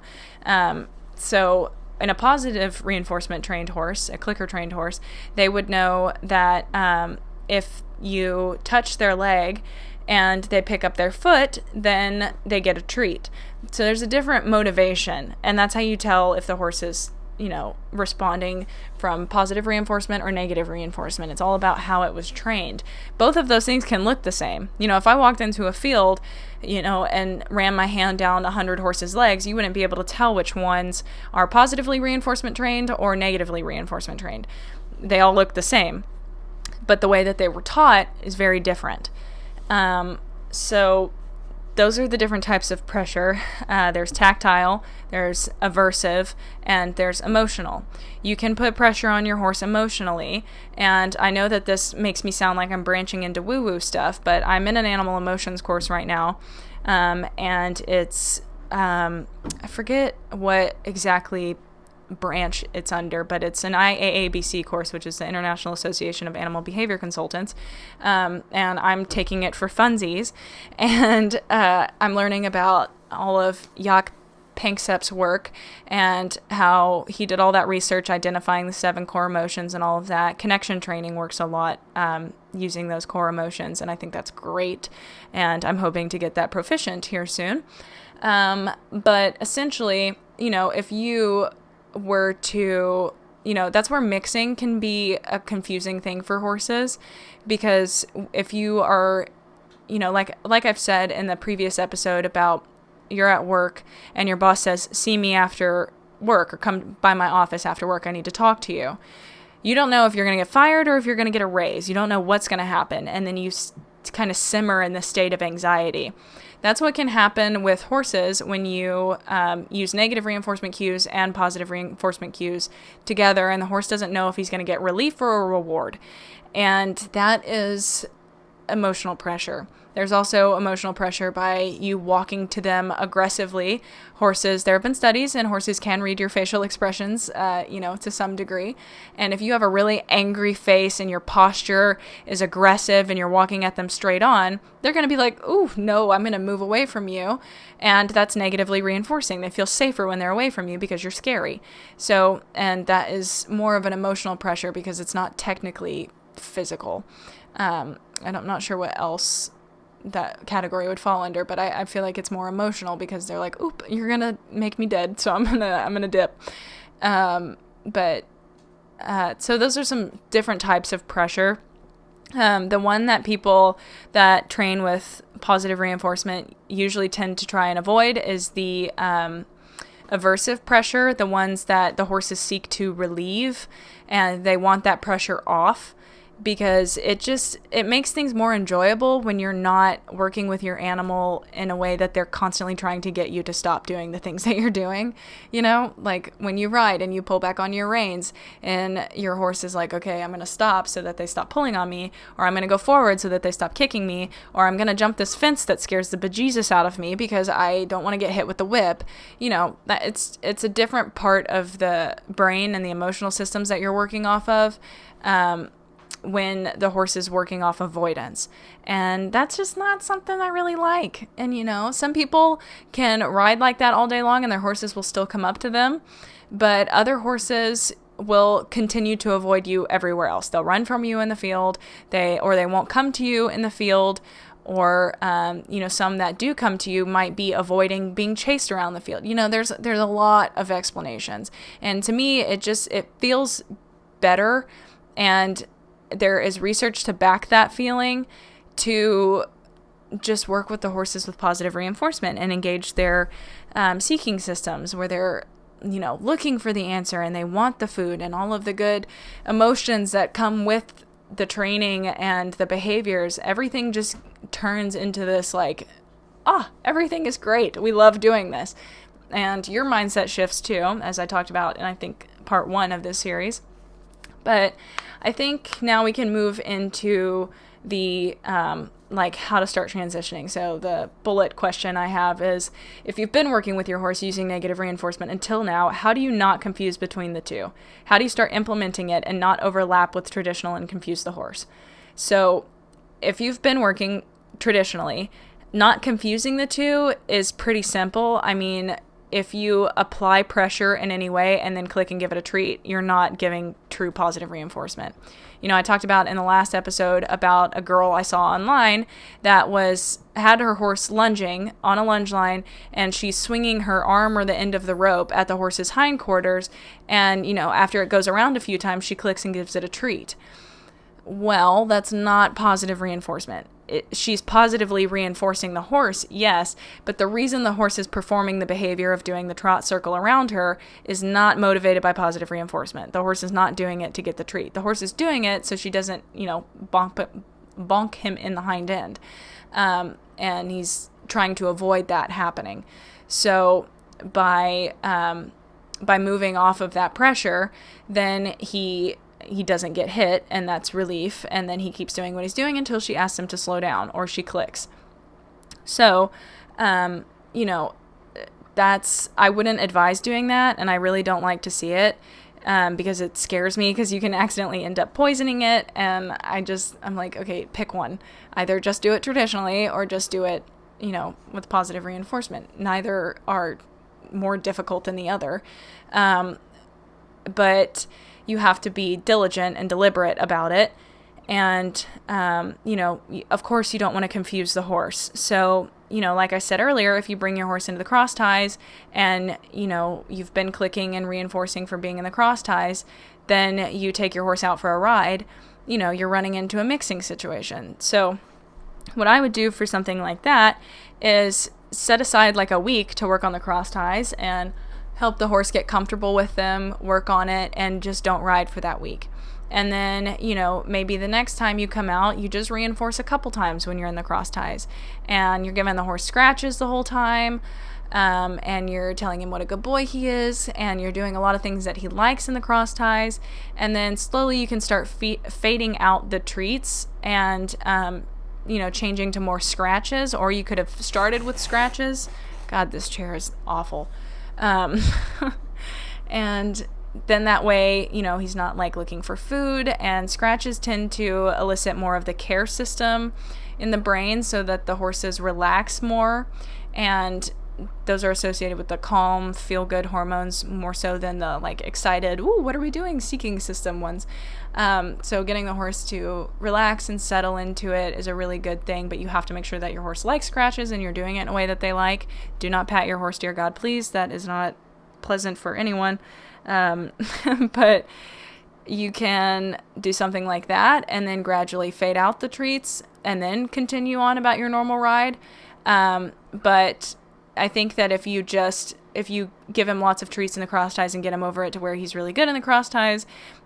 So in a positive reinforcement trained horse, a clicker trained horse, they would know that if you touch their leg and they pick up their foot, then they get a treat. So there's a different motivation, and that's how you tell if the horse is responding from positive reinforcement or negative reinforcement. It's all about how it was trained. Both of those things can look the same. If I walked into a field, and ran my hand down 100 horses' legs, you wouldn't be able to tell which ones are positively reinforcement trained or negatively reinforcement trained. They all look the same, but the way that they were taught is very different. So those are the different types of pressure. There's tactile, there's aversive, and there's emotional. You can put pressure on your horse emotionally, and I know that this makes me sound like I'm branching into woo-woo stuff, but I'm in an animal emotions course right now, and it's, I forget what exactly branch it's under, but it's an IAABC course, which is the International Association of Animal Behavior Consultants, and I'm taking it for funsies, and I'm learning about all of Jaak Panksepp's work and how he did all that research identifying the 7 core emotions and all of that. Connection training works a lot using those core emotions, and I think that's great, and I'm hoping to get that proficient here soon. But essentially, if you were to, that's where mixing can be a confusing thing for horses, because if you are, like I've said in the previous episode about you're at work and your boss says, see me after work, or come by my office after work, I need to talk to you. You don't know if you're going to get fired or if you're going to get a raise. You don't know what's going to happen. And then you kind of simmer in this state of anxiety. That's what can happen with horses when you use negative reinforcement cues and positive reinforcement cues together, and the horse doesn't know if he's going to get relief or a reward. And that is emotional pressure. There's also emotional pressure by you walking to them aggressively. Horses, there have been studies, and horses can read your facial expressions, to some degree. And if you have a really angry face and your posture is aggressive and you're walking at them straight on, they're going to be like, ooh, no, I'm going to move away from you. And that's negatively reinforcing. They feel safer when they're away from you because you're scary. So, and that is more of an emotional pressure because it's not technically physical. And I'm not sure what else that category would fall under, but I feel like it's more emotional because they're like, oop, you're gonna make me dead, so I'm gonna dip. So those are some different types of pressure. The one that people that train with positive reinforcement usually tend to try and avoid is the aversive pressure, the ones that the horses seek to relieve, and they want that pressure off, because it makes things more enjoyable when you're not working with your animal in a way that they're constantly trying to get you to stop doing the things that you're doing. Like when you ride and you pull back on your reins and your horse is like, okay, I'm going to stop so that they stop pulling on me, or I'm going to go forward so that they stop kicking me, or I'm going to jump this fence that scares the bejesus out of me because I don't want to get hit with the whip. That it's a different part of the brain and the emotional systems that you're working off of. When the horse is working off avoidance. And that's just not something I really like. And, some people can ride like that all day long and their horses will still come up to them. But other horses will continue to avoid you everywhere else. They'll run from you in the field, they won't come to you in the field. Or, some that do come to you might be avoiding being chased around the field. There's a lot of explanations. And to me, it feels better, and there is research to back that feeling, to just work with the horses with positive reinforcement and engage their seeking systems where they're, looking for the answer and they want the food and all of the good emotions that come with the training and the behaviors. Everything just turns into this like, everything is great. We love doing this. And your mindset shifts too, as I talked about in, I think, part 1 of this series. But I think now we can move into the, how to start transitioning. So the bullet question I have is, if you've been working with your horse using negative reinforcement until now, how do you not confuse between the two? How do you start implementing it and not overlap with traditional and confuse the horse? So if you've been working traditionally, not confusing the two is pretty simple. I mean, if you apply pressure in any way and then click and give it a treat, you're not giving true positive reinforcement. I talked about in the last episode about a girl I saw online that had her horse lunging on a lunge line, and she's swinging her arm or the end of the rope at the horse's hindquarters, and, after it goes around a few times, she clicks and gives it a treat. Well, that's not positive reinforcement. She's positively reinforcing the horse, yes, but the reason the horse is performing the behavior of doing the trot circle around her is not motivated by positive reinforcement. The horse is not doing it to get the treat. The horse is doing it so she doesn't, bonk him in the hind end. And he's trying to avoid that happening. So by moving off of that pressure, then he doesn't get hit, and that's relief, and then he keeps doing what he's doing until she asks him to slow down or she clicks. So, I wouldn't advise doing that, and I really don't like to see it, because it scares me, because you can accidentally end up poisoning it, and I'm like, okay, pick one. Either just do it traditionally or just do it, with positive reinforcement. Neither are more difficult than the other. But you have to be diligent and deliberate about it. And, of course you don't want to confuse the horse. So, like I said earlier, if you bring your horse into the cross ties and, you've been clicking and reinforcing for being in the cross ties, then you take your horse out for a ride, you're running into a mixing situation. So what I would do for something like that is set aside like a week to work on the cross ties and help the horse get comfortable with them, work on it, and just don't ride for that week. And then, maybe the next time you come out, you just reinforce a couple times when you're in the cross ties. And you're giving the horse scratches the whole time, and you're telling him what a good boy he is, and you're doing a lot of things that he likes in the cross ties. And then slowly you can start fading out the treats and, changing to more scratches. Or you could have started with scratches. God, this chair is awful. And then that way, he's not like looking for food, and scratches tend to elicit more of the care system in the brain so that the horses relax more. And those are associated with the calm, feel-good hormones more so than the like excited, ooh, what are we doing, seeking system ones. So getting the horse to relax and settle into it is a really good thing, but you have to make sure that your horse likes scratches and you're doing it in a way that they like. Do not pat your horse, dear God, please. That is not pleasant for anyone. But you can do something like that and then gradually fade out the treats and then continue on about your normal ride. But I think that if you give him lots of treats in the cross ties and get him over it to where he's really good in the cross ties,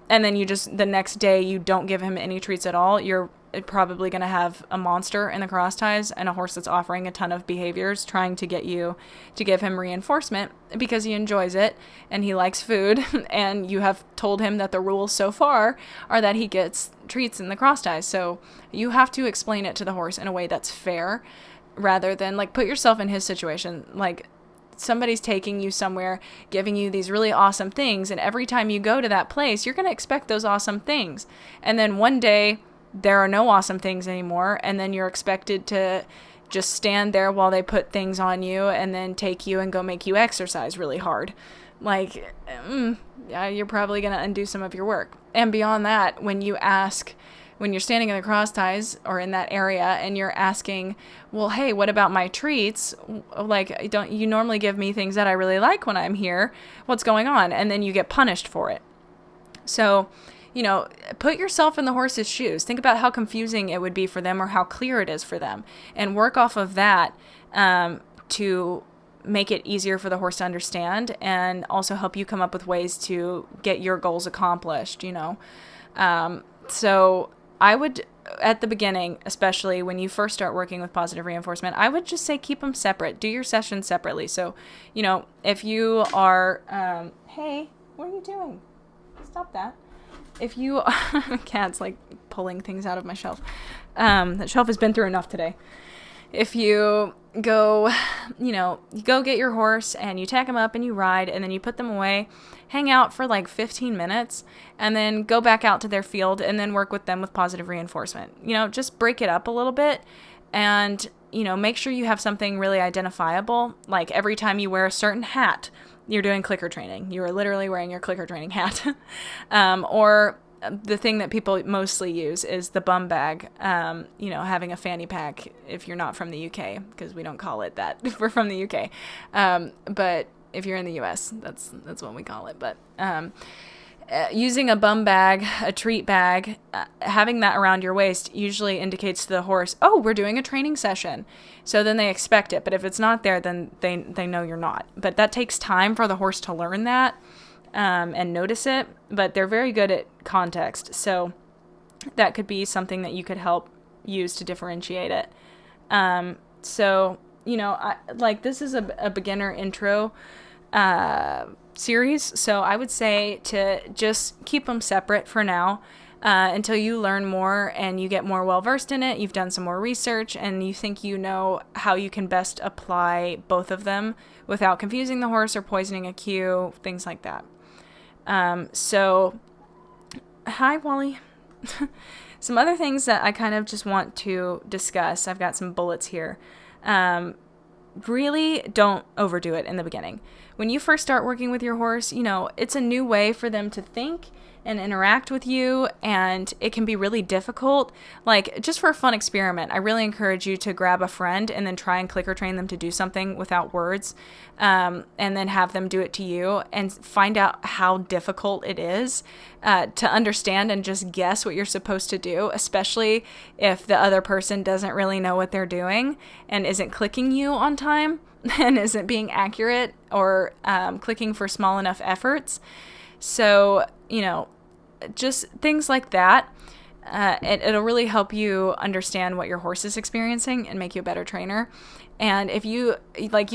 and then the next day you don't give him any treats at all, you're probably going to have a monster in the cross ties and a horse that's offering a ton of behaviors trying to get you to give him reinforcement because he enjoys it and he likes food, and you have told him that the rules so far are that he gets treats in the cross ties. So you have to explain it to the horse in a way that's fair, rather than like put yourself in his situation. Like, somebody's taking you somewhere, giving you these really awesome things, and every time you go to that place, you're going to expect those awesome things. And then one day, there are no awesome things anymore, and then you're expected to just stand there while they put things on you and then take you and go make you exercise really hard. Like, yeah, you're probably going to undo some of your work. And beyond that, when you're standing in the cross ties or in that area and you're asking, well, hey, what about my treats? Like, don't you normally give me things that I really like when I'm here? What's going on? And then you get punished for it. So, put yourself in the horse's shoes. Think about how confusing it would be for them or how clear it is for them, and work off of that to make it easier for the horse to understand, and also help you come up with ways to get your goals accomplished, So I would, at the beginning, especially when you first start working with positive reinforcement, I would just say keep them separate. Do your sessions separately. So, if you are, hey, what are you doing? Stop that. If you, cat's like pulling things out of my shelf. That shelf has been through enough today. If you go, you go get your horse and you tack him up and you ride and then you put them away, hang out for like 15 minutes and then go back out to their field and then work with them with positive reinforcement. Just break it up a little bit and, make sure you have something really identifiable. Like every time you wear a certain hat, you're doing clicker training. You are literally wearing your clicker training hat. Or the thing that people mostly use is the bum bag, having a fanny pack if you're not from the UK, because we don't call it that if we're from the UK. But if you're in the US, that's what we call it. But using a bum bag, a treat bag, having that around your waist usually indicates to the horse, oh, we're doing a training session. So then they expect it. But if it's not there, then they know you're not. But that takes time for the horse to learn that. And notice it, but they're very good at context. So that could be something that you could help use to differentiate it. This is a beginner intro series. So I would say to just keep them separate for now until you learn more and you get more well-versed in it. You've done some more research and you think you know how you can best apply both of them without confusing the horse or poisoning a cue, things like that. Hi, Wally. Some other things that I kind of just want to discuss. I've got some bullets here. Really don't overdo it in the beginning. When you first start working with your horse, it's a new way for them to think and interact with you, and it can be really difficult. Like, just for a fun experiment, I really encourage you to grab a friend and then try and clicker train them to do something without words, and then have them do it to you and find out how difficult it is to understand and just guess what you're supposed to do, especially if the other person doesn't really know what they're doing and isn't clicking you on time and isn't being accurate or clicking for small enough efforts. So, just things like that. It'll really help you understand what your horse is experiencing and make you a better trainer. And if you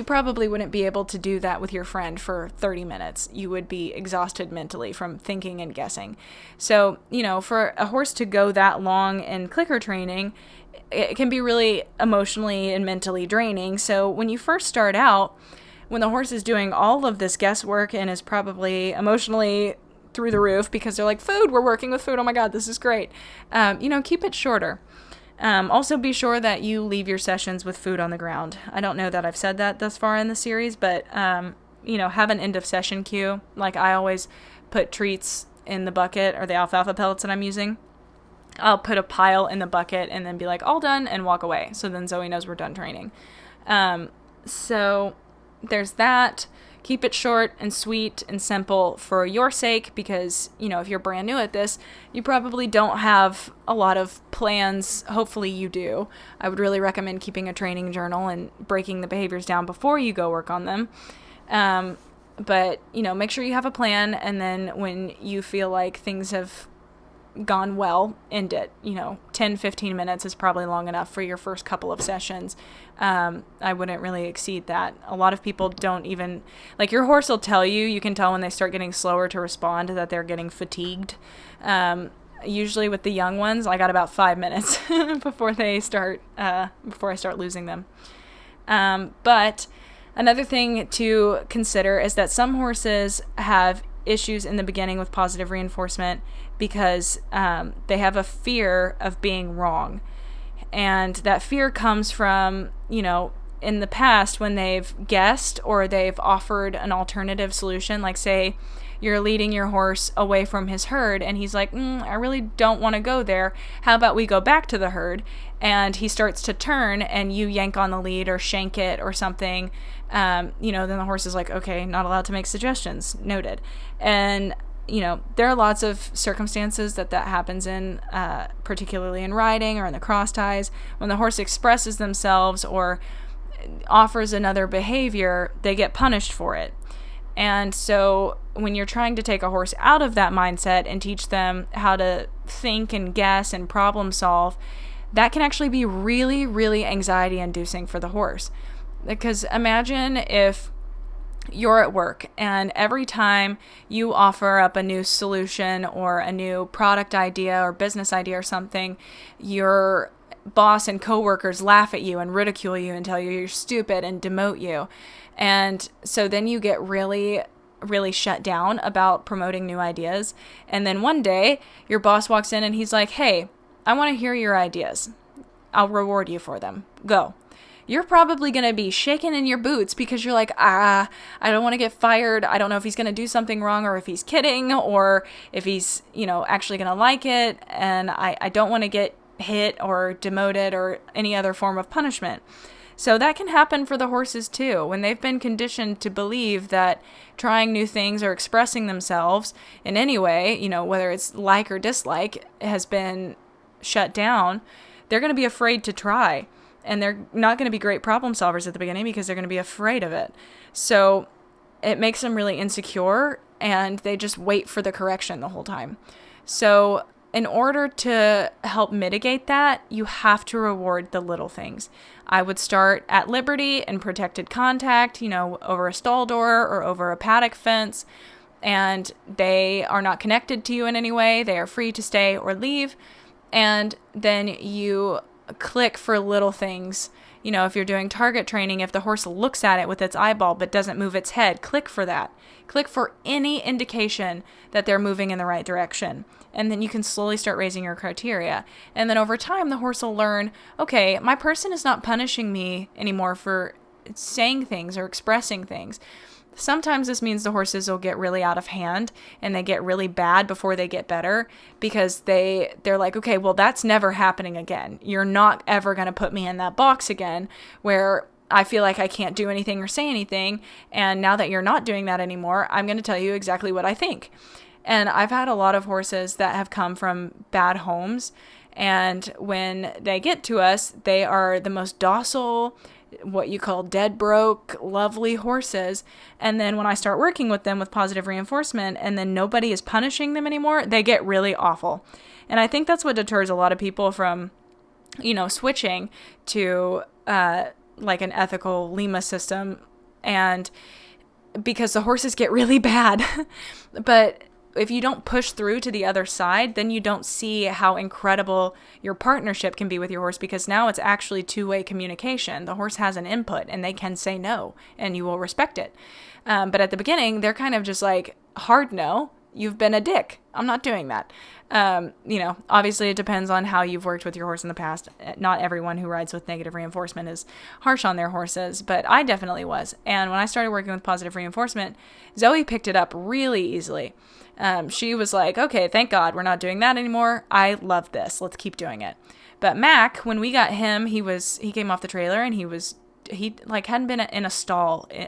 probably wouldn't be able to do that with your friend for 30 minutes. You would be exhausted mentally from thinking and guessing. So, for a horse to go that long in clicker training, it can be really emotionally and mentally draining. So when you first start out, when the horse is doing all of this guesswork and is probably emotionally through the roof because they're like, food, we're working with food, oh my god, this is great, keep it shorter. Also be sure that you leave your sessions with food on the ground. I don't know that I've said that thus far in the series, but have an end of session cue. Like, I always put treats in the bucket or the alfalfa pellets that I'm using. I'll put a pile in the bucket and then be like, all done, and walk away. So then Zoe knows we're done training. So there's that. Keep it short and sweet and simple for your sake, because, if you're brand new at this, you probably don't have a lot of plans. Hopefully you do. I would really recommend keeping a training journal and breaking the behaviors down before you go work on them. But, make sure you have a plan, and then when you feel like things have gone well, end it. 10-15 minutes is probably long enough for your first couple of sessions. I wouldn't really exceed that. A lot of people don't even, your horse will tell you can tell when they start getting slower to respond that they're getting fatigued. Usually with the young ones, I got about 5 minutes before I start losing them. But another thing to consider is that some horses have issues in the beginning with positive reinforcement because they have a fear of being wrong. And that fear comes from, in the past when they've guessed or they've offered an alternative solution, like say you're leading your horse away from his herd and he's like, I really don't want to go there. How about we go back to the herd? And he starts to turn and you yank on the lead or shank it or something. Then the horse is like, okay, not allowed to make suggestions. Noted. And, there are lots of circumstances that happens in, particularly in riding or in the cross ties. When the horse expresses themselves or offers another behavior, they get punished for it. And so when you're trying to take a horse out of that mindset and teach them how to think and guess and problem solve, that can actually be really, really anxiety inducing for the horse. Because imagine if you're at work and every time you offer up a new solution or a new product idea or business idea or something, your boss and coworkers laugh at you and ridicule you and tell you you're stupid and demote you. And so then you get really, really shut down about promoting new ideas. And then one day your boss walks in and he's like, hey, I want to hear your ideas. I'll reward you for them. Go. you're probably going to be shaking in your boots because you're like, I don't want to get fired. I don't know if he's going to do something wrong or if he's kidding or if he's, actually going to like it. And I don't want to get hit or demoted or any other form of punishment. So that can happen for the horses too, when they've been conditioned to believe that trying new things or expressing themselves in any way, whether it's like or dislike, has been shut down. They're going to be afraid to try, and they're not going to be great problem solvers at the beginning because they're going to be afraid of it. So it makes them really insecure, and they just wait for the correction the whole time. So in order to help mitigate that, you have to reward the little things. I would start at liberty and protected contact, over a stall door or over a paddock fence, and they are not connected to you in any way. They are free to stay or leave. And then you click for little things. If you're doing target training, if the horse looks at it with its eyeball but doesn't move its head, click for that. Click for any indication that they're moving in the right direction. And then you can slowly start raising your criteria. And then over time, the horse will learn, okay, my person is not punishing me anymore for saying things or expressing things. Sometimes this means the horses will get really out of hand and they get really bad before they get better because they're like, okay, well, that's never happening again. You're not ever going to put me in that box again where I feel like I can't do anything or say anything. And now that you're not doing that anymore, I'm going to tell you exactly what I think. And I've had a lot of horses that have come from bad homes. And when they get to us, they are the most docile, what you call dead broke, lovely horses. And then when I start working with them with positive reinforcement and then nobody is punishing them anymore, they get really awful. And I think that's what deters a lot of people from, switching to like an ethical Lima system. And because the horses get really bad. But if you don't push through to the other side, then you don't see how incredible your partnership can be with your horse, because now it's actually two-way communication. The horse has an input and they can say no and you will respect it. But at the beginning, they're kind of just like, hard no, you've been a dick. I'm not doing that. Obviously it depends on how you've worked with your horse in the past. Not everyone who rides with negative reinforcement is harsh on their horses, but I definitely was. And when I started working with positive reinforcement, Zoe picked it up really easily. She was like, okay, thank God we're not doing that anymore. I love this. Let's keep doing it. But Mac, when we got him, he came off the trailer and he hadn't been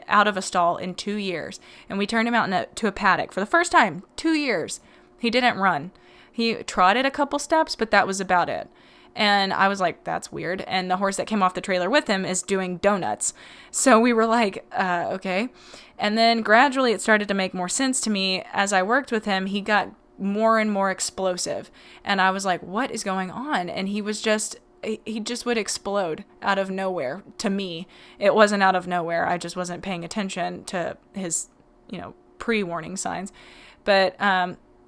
out of a stall in 2 years. And we turned him out to a paddock for the first time, 2 years. He didn't run. He trotted a couple steps, but that was about it. And I was like, that's weird. And the horse that came off the trailer with him is doing donuts. So we were like, okay. And then gradually it started to make more sense to me. As I worked with him, he got more and more explosive. And I was like, what is going on? And he just would explode out of nowhere. To me, it wasn't out of nowhere. I just wasn't paying attention to his, pre-warning signs. But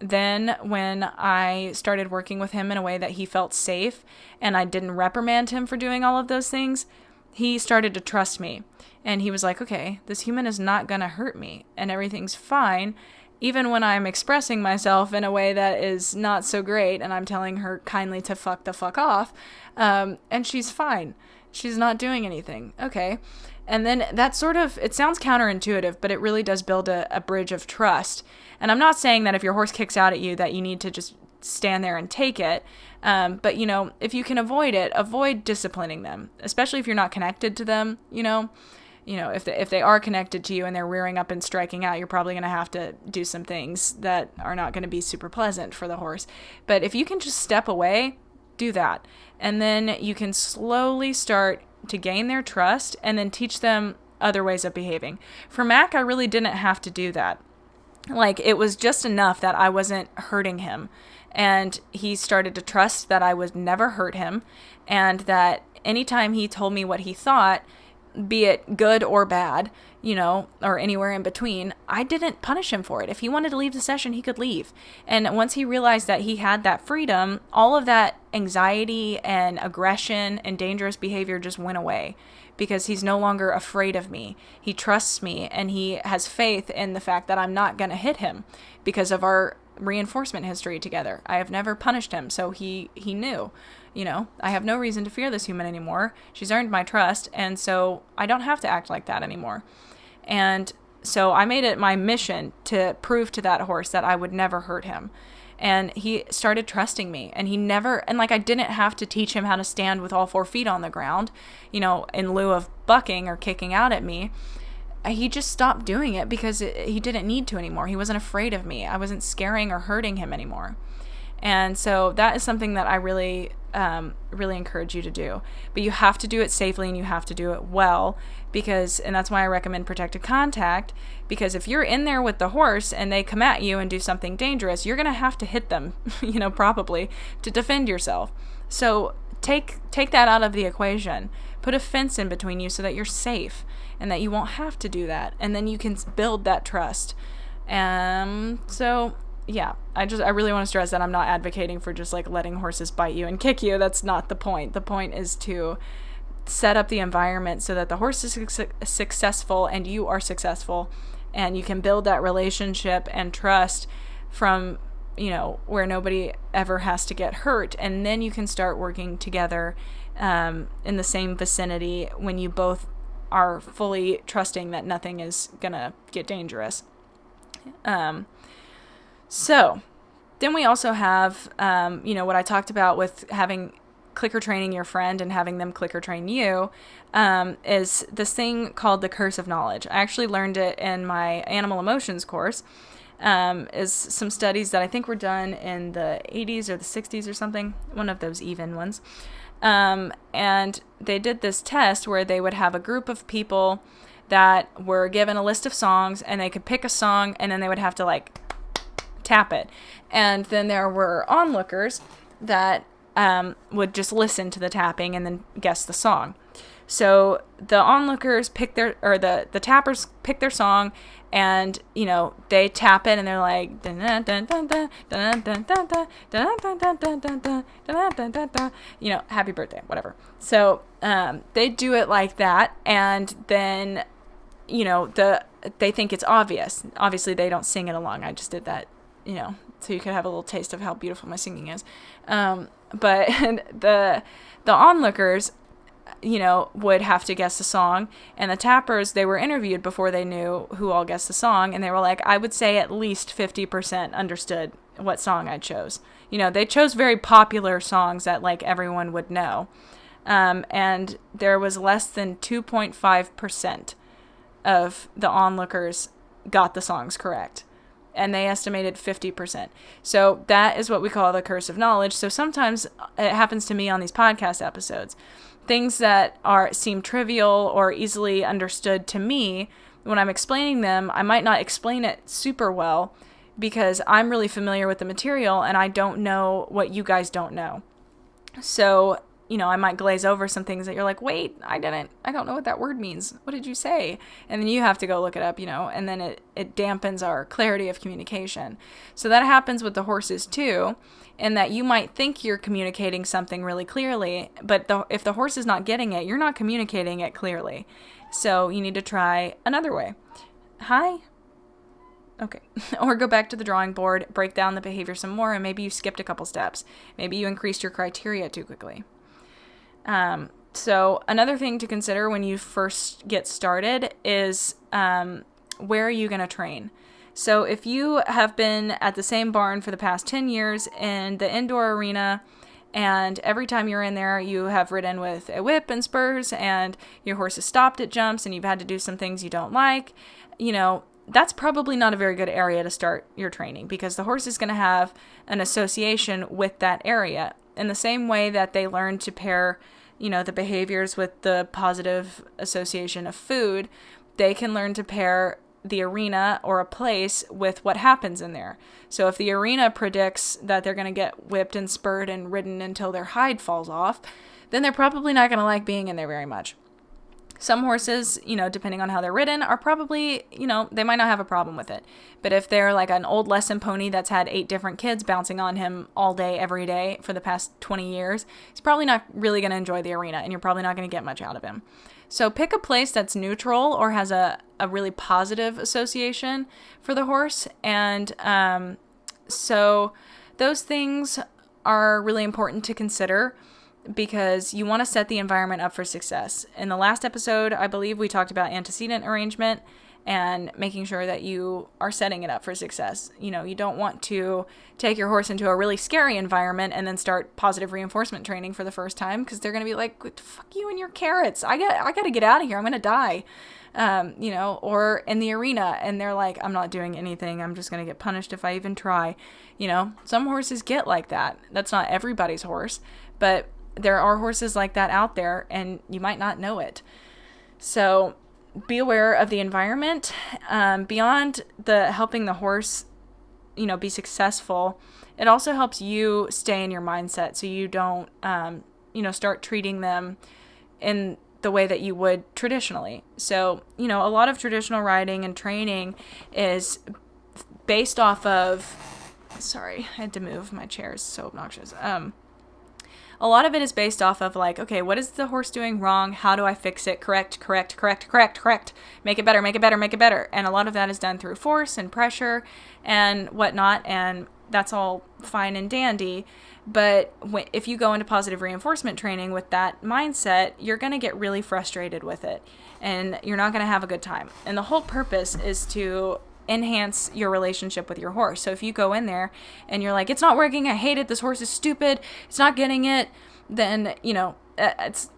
then when I started working with him in a way that he felt safe and I didn't reprimand him for doing all of those things, he started to trust me. And he was like, okay, this human is not going to hurt me and everything's fine. Even when I'm expressing myself in a way that is not so great and I'm telling her kindly to fuck the fuck off, and she's fine. She's not doing anything. Okay. And then that it sounds counterintuitive, but it really does build a bridge of trust. And I'm not saying that if your horse kicks out at you that you need to just stand there and take it. But, if you can avoid it, avoid disciplining them, especially if you're not connected to them, if they are connected to you and they're rearing up and striking out, you're probably going to have to do some things that are not going to be super pleasant for the horse. But if you can just step away, do that. And then you can slowly start to gain their trust and then teach them other ways of behaving. For Mac, I really didn't have to do that. It was just enough that I wasn't hurting him. And he started to trust that I would never hurt him. And that anytime he told me what he thought, be it good or bad, or anywhere in between, I didn't punish him for it. If he wanted to leave the session, he could leave. And once he realized that he had that freedom, all of that anxiety and aggression and dangerous behavior just went away because he's no longer afraid of me. He trusts me and he has faith in the fact that I'm not going to hit him because of our reinforcement history together. I have never punished him, so he knew. I have no reason to fear this human anymore. She's earned my trust, and so I don't have to act like that anymore. And so I made it my mission to prove to that horse that I would never hurt him. And he started trusting me, and I didn't have to teach him how to stand with all 4 feet on the ground, in lieu of bucking or kicking out at me. He just stopped doing it because he didn't need to anymore. He wasn't afraid of me. I wasn't scaring or hurting him anymore. And so that is something that I really, really encourage you to do. But you have to do it safely, and you have to do it well, and that's why I recommend protected contact, because if you're in there with the horse and they come at you and do something dangerous, you're going to have to hit them, probably, to defend yourself. So take that out of the equation. Put a fence in between you so that you're safe and that you won't have to do that. And then you can build that trust. So yeah, I really want to stress that I'm not advocating for just like letting horses bite you and kick you. That's not the point. The point is to set up the environment so that the horse is successful and you are successful, and you can build that relationship and trust from, where nobody ever has to get hurt. And then you can start working together in the same vicinity when you both are fully trusting that nothing is going to get dangerous. So then we also have, what I talked about with having clicker training your friend and having them clicker train you, is this thing called the curse of knowledge. I actually learned it in my animal emotions course, is some studies that I think were done in the 80s or the 60s or something, one of those even ones. And they did this test where they would have a group of people that were given a list of songs, and they could pick a song, and then they would have to tap it. And then there were onlookers that would just listen to the tapping and then guess the song. So the onlookers pick the tappers pick their song, and they tap it, and they're like, happy birthday, whatever. So they do it like that, and then they think it's obvious. Obviously, they don't sing it along. I just did that, so you could have a little taste of how beautiful my singing is. But the onlookers, would have to guess the song, and the tappers, they were interviewed before they knew who all guessed the song, and they were like, I would say at least 50% understood what song I chose. They chose very popular songs that everyone would know. And there was less than 2.5% of the onlookers got the songs correct. And they estimated 50%. So that is what we call the curse of knowledge. So sometimes it happens to me on these podcast episodes. Things that seem trivial or easily understood to me, when I'm explaining them, I might not explain it super well because I'm really familiar with the material and I don't know what you guys don't know. So, I might glaze over some things that you're like, wait, I don't know what that word means. What did you say? And then you have to go look it up, and then it dampens our clarity of communication. So that happens with the horses too, in that you might think you're communicating something really clearly, but if the horse is not getting it, you're not communicating it clearly. So you need to try another way. Hi? Okay. Or go back to the drawing board, break down the behavior some more, and maybe you skipped a couple steps. Maybe you increased your criteria too quickly. So another thing to consider when you first get started is where are you going to train? So if you have been at the same barn for the past 10 years in the indoor arena, and every time you're in there, you have ridden with a whip and spurs, and your horse has stopped at jumps, and you've had to do some things you don't like, that's probably not a very good area to start your training, because the horse is going to have an association with that area. In the same way that they learn to pair, the behaviors with the positive association of food, they can learn to pair the arena or a place with what happens in there. So if the arena predicts that they're going to get whipped and spurred and ridden until their hide falls off, then they're probably not going to like being in there very much. Some horses, depending on how they're ridden, are probably, they might not have a problem with it. But if they're like an old lesson pony that's had 8 different kids bouncing on him all day, every day for the past 20 years, he's probably not really going to enjoy the arena, and you're probably not going to get much out of him. So pick a place that's neutral or has a really positive association for the horse, and So those things are really important to consider because you want to set the environment up for success. In the last episode, I believe we talked about antecedent arrangement and making sure that you are setting it up for success. You don't want to take your horse into a really scary environment and then start positive reinforcement training for the first time, because they're going to be like, fuck you and your carrots. I got to get out of here. I'm going to die. Or in the arena and they're like, I'm not doing anything. I'm just going to get punished if I even try. Some horses get like that. That's not everybody's horse, but there are horses like that out there and you might not know it. So be aware of the environment. Beyond the helping the horse, be successful, it also helps you stay in your mindset so you don't, start treating them in the way that you would traditionally. So, a lot of traditional riding and training is based off of, sorry, I had to move, my chair is so obnoxious. A lot of it is based off of like, okay, what is the horse doing wrong? How do I fix it? Correct. Make it better. And a lot of that is done through force and pressure and whatnot. And that's all fine and dandy. But if you go into positive reinforcement training with that mindset, you're going to get really frustrated with it and you're not going to have a good time. And the whole purpose is to enhance your relationship with your horse. So if you go in there and you're like, it's not working, I hate it, this horse is stupid, it's not getting it, then, it's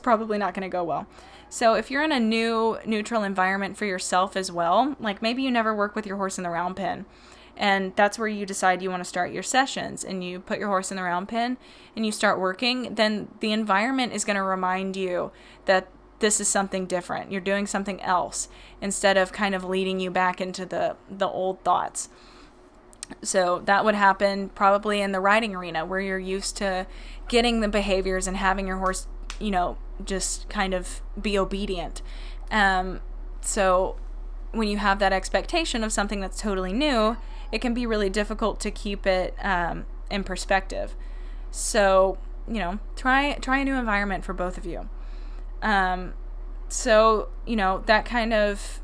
probably not going to go well. So if you're in a new neutral environment for yourself as well, like maybe you never work with your horse in the round pen, and that's where you decide you want to start your sessions and you put your horse in the round pen and you start working, then the environment is going to remind you that this is something different. You're doing something else instead of kind of leading you back into the old thoughts. So that would happen probably in the riding arena where you're used to getting the behaviors and having your horse, just kind of be obedient. So when you have that expectation of something that's totally new, it can be really difficult to keep it in perspective. So, try a new environment for both of you. So, that kind of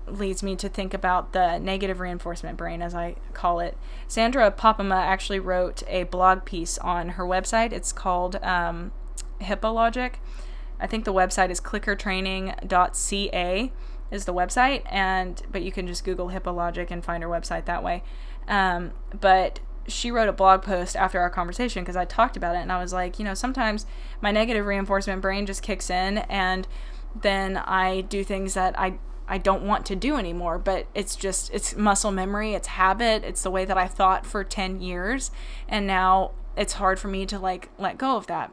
leads me to think about the negative reinforcement brain, as I call it. Sandra Popama actually wrote a blog piece on her website. It's called HippoLogic. I think the website is clickertraining.ca is the website, but you can just Google HippoLogic and find her website that way. But she wrote a blog post after our conversation because I talked about it and I was like, sometimes my negative reinforcement brain just kicks in and then I do things that I don't want to do anymore, but it's muscle memory, it's habit, it's the way that I thought for 10 years and now it's hard for me to let go of that.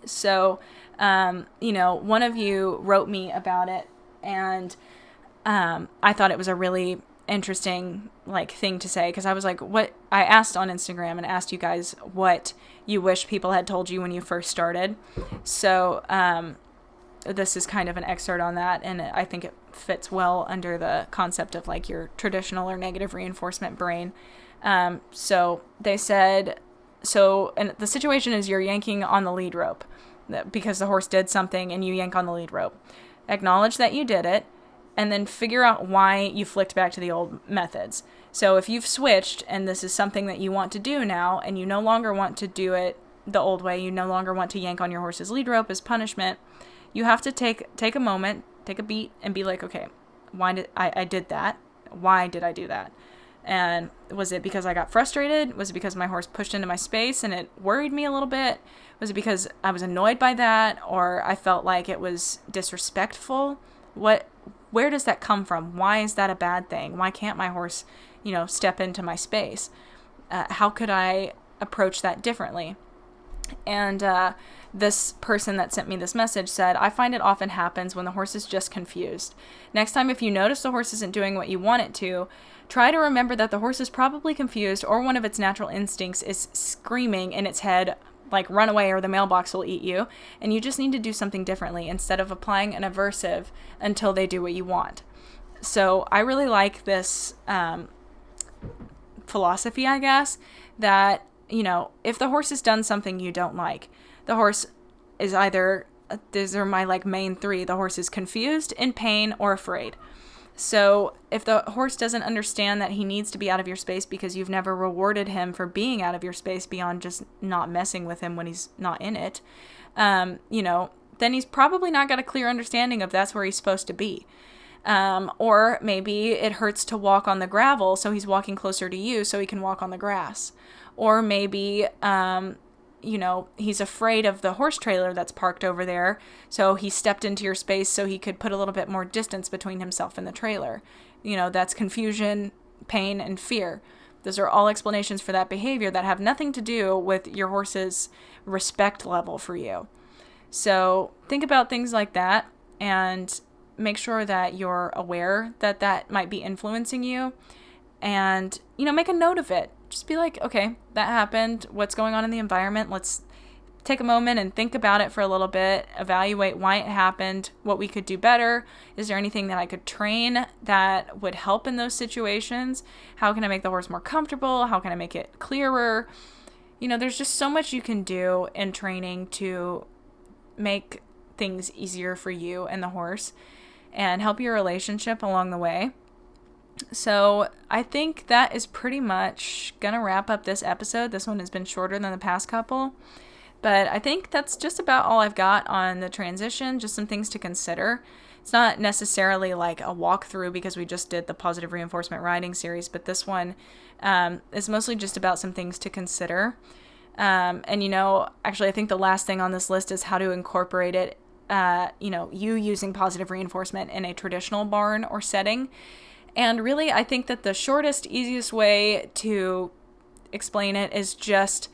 So, one of you wrote me about it and I thought it was a really interesting thing to say because I was like, what I asked on Instagram and asked you guys what you wish people had told you when you first started. So this is kind of an excerpt on that, and I think it fits well under the concept of your traditional or negative reinforcement brain. So they said, and the situation is you're yanking on the lead rope because the horse did something and you yank on the lead rope. Acknowledge that you did it, and then figure out why you flicked back to the old methods. So if you've switched and this is something that you want to do now and you no longer want to do it the old way, you no longer want to yank on your horse's lead rope as punishment, you have to take a moment, take a beat and be like, okay, why did I did that? Why did I do that? And was it because I got frustrated? Was it because my horse pushed into my space and it worried me a little bit? Was it because I was annoyed by that or I felt like it was disrespectful? Where does that come from? Why is that a bad thing? Why can't my horse, step into my space? How could I approach that differently? And this person that sent me this message said, I find it often happens when the horse is just confused. Next time, if you notice the horse isn't doing what you want it to, try to remember that the horse is probably confused or one of its natural instincts is screaming in its head, run away or the mailbox will eat you, and you just need to do something differently instead of applying an aversive until they do what you want. So I really like this philosophy, I guess, that, if the horse has done something you don't like, the horse is either, these are my main three, the horse is confused, in pain, or afraid. So if the horse doesn't understand that he needs to be out of your space because you've never rewarded him for being out of your space beyond just not messing with him when he's not in it, then he's probably not got a clear understanding of that's where he's supposed to be. Or maybe it hurts to walk on the gravel, so he's walking closer to you so he can walk on the grass. Or maybe, he's afraid of the horse trailer that's parked over there, so he stepped into your space so he could put a little bit more distance between himself and the trailer. That's confusion, pain, and fear. Those are all explanations for that behavior that have nothing to do with your horse's respect level for you. So think about things like that and make sure that you're aware that that might be influencing you, and, make a note of it. Just be like, okay, that happened. What's going on in the environment? Let's take a moment and think about it for a little bit, evaluate why it happened, what we could do better. Is there anything that I could train that would help in those situations? How can I make the horse more comfortable? How can I make it clearer? There's just so much you can do in training to make things easier for you and the horse and help your relationship along the way. So I think that is pretty much going to wrap up this episode. This one has been shorter than the past couple, but I think that's just about all I've got on the transition, just some things to consider. It's not necessarily like a walkthrough because we just did the positive reinforcement riding series, but this one is mostly just about some things to consider. Actually, I think the last thing on this list is how to incorporate it, you using positive reinforcement in a traditional barn or setting. And really, I think that the shortest, easiest way to explain it is just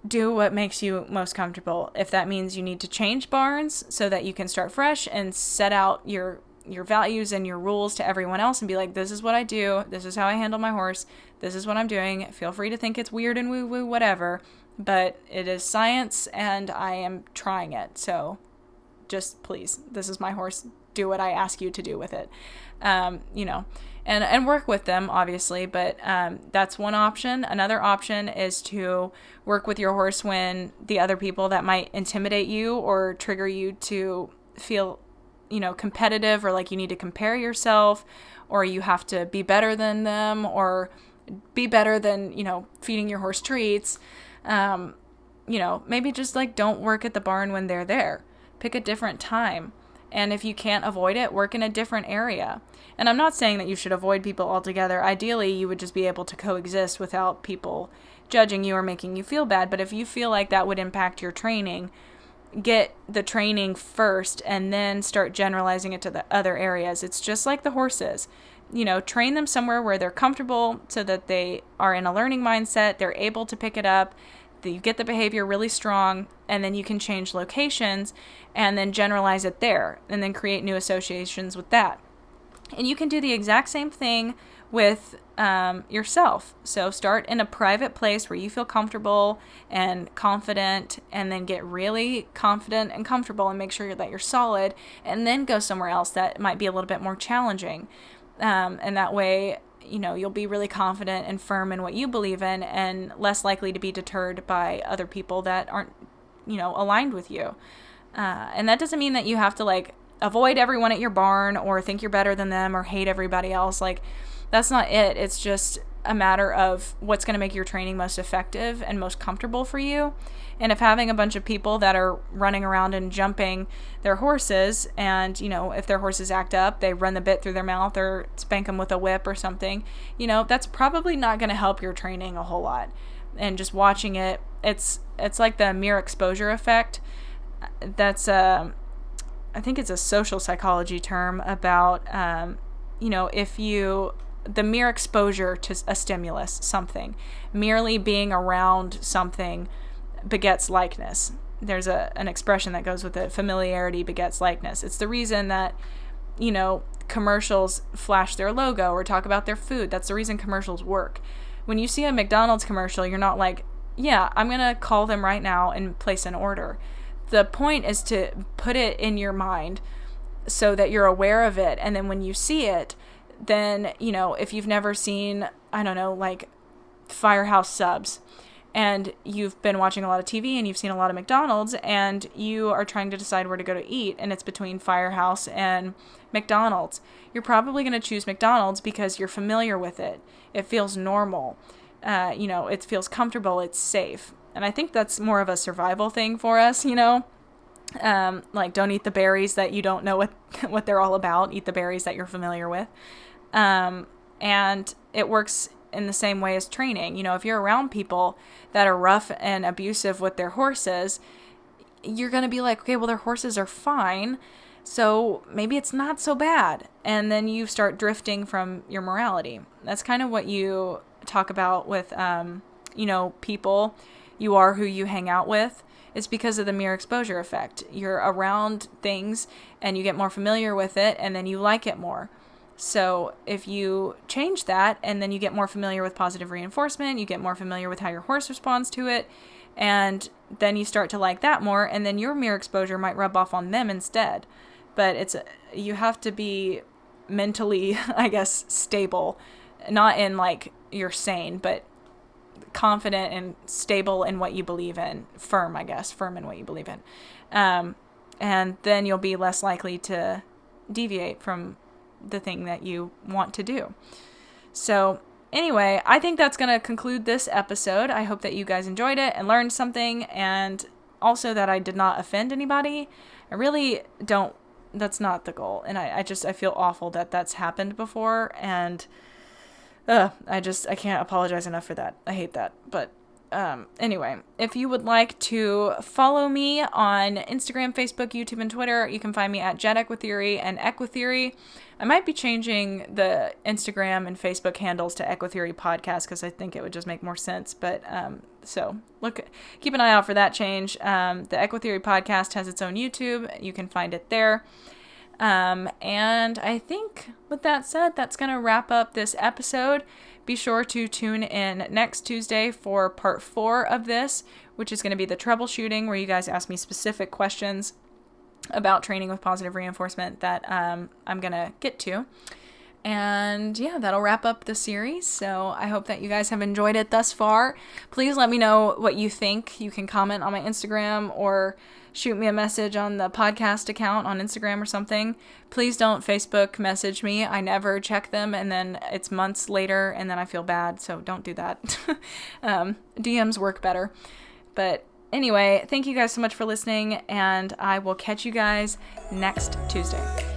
do what makes you most comfortable. If that means you need to change barns so that you can start fresh and set out your values and your rules to everyone else and be like, this is what I do, this is how I handle my horse, this is what I'm doing. Feel free to think it's weird and woo-woo, whatever, but it is science and I am trying it. So just please, this is my horse, do what I ask you to do with it. And work with them, obviously, but that's one option. Another option is to work with your horse when the other people that might intimidate you or trigger you to feel, competitive, or like you need to compare yourself, or you have to be better than them, or be better than, feeding your horse treats. Maybe just like don't work at the barn when they're there. Pick a different time. And if you can't avoid it, work in a different area. And I'm not saying that you should avoid people altogether. Ideally, you would just be able to coexist without people judging you or making you feel bad. But if you feel like that would impact your training, get the training first and then start generalizing it to the other areas. It's just like the horses. Train them somewhere where they're comfortable so that they are in a learning mindset. They're able to pick it up. You get the behavior really strong, and then you can change locations and then generalize it there and then create new associations with that. And you can do the exact same thing with yourself. So start in a private place where you feel comfortable and confident, and then get really confident and comfortable and make sure that you're solid, and then go somewhere else that might be a little bit more challenging. And that way, you'll be really confident and firm in what you believe in and less likely to be deterred by other people that aren't, aligned with you. And that doesn't mean that you have to avoid everyone at your barn or think you're better than them or hate everybody else. That's not it. It's just a matter of what's going to make your training most effective and most comfortable for you. And if having a bunch of people that are running around and jumping their horses, and, if their horses act up, they run the bit through their mouth or spank them with a whip or something, that's probably not going to help your training a whole lot. And just watching it, it's like the mere exposure effect. That's I think it's a social psychology term about, the mere exposure to a stimulus, something, merely being around something begets likeness. There's an expression that goes with it, familiarity begets likeness. It's the reason that, commercials flash their logo or talk about their food. That's the reason commercials work. When you see a McDonald's commercial, you're not like, yeah, I'm going to call them right now and place an order. The point is to put it in your mind so that you're aware of it. And then when you see it, then, if you've never seen, Firehouse Subs, and you've been watching a lot of TV and you've seen a lot of McDonald's, and you are trying to decide where to go to eat, and it's between Firehouse and McDonald's. You're probably going to choose McDonald's because you're familiar with it. It feels normal. It feels comfortable. It's safe. And I think that's more of a survival thing for us, like, don't eat the berries that you don't know what they're all about. Eat the berries that you're familiar with. And it works in the same way as training. If you're around people that are rough and abusive with their horses, you're going to be like, okay, well, their horses are fine, so maybe it's not so bad. And then you start drifting from your morality. That's kind of what you talk about with, people. You are who you hang out with. It's because of the mere exposure effect. You're around things and you get more familiar with it, and then you like it more. So if you change that, and then you get more familiar with positive reinforcement, you get more familiar with how your horse responds to it, and then you start to like that more, and then your mere exposure might rub off on them instead. But you have to be mentally, I guess, stable, not in like you're sane, but confident and stable in what you believe in, firm in what you believe in. And then you'll be less likely to deviate from the thing that you want to do. So anyway, I think that's going to conclude this episode. I hope that you guys enjoyed it and learned something, and also that I did not offend anybody. I really don't. That's not the goal. And I feel awful that that's happened before, and I can't apologize enough for that. I hate that. But anyway, if you would like to follow me on Instagram, Facebook, YouTube, and Twitter, you can find me at EquiTheory and EquiTheory. I might be changing the Instagram and Facebook handles to EquiTheory Podcast because I think it would just make more sense. But so keep an eye out for that change. The EquiTheory Podcast has its own YouTube. You can find it there. And I think with that said, that's going to wrap up this episode. Be sure to tune in next Tuesday for part 4 of this, which is going to be the troubleshooting, where you guys ask me specific questions about training with positive reinforcement that I'm going to get to. And yeah, that'll wrap up the series. So I hope that you guys have enjoyed it thus far. Please let me know what you think. You can comment on my Instagram or shoot me a message on the podcast account on Instagram or something. Please don't Facebook message me. I never check them, and then it's months later and then I feel bad. So don't do that. DMs work better. But anyway, thank you guys so much for listening, and I will catch you guys next Tuesday.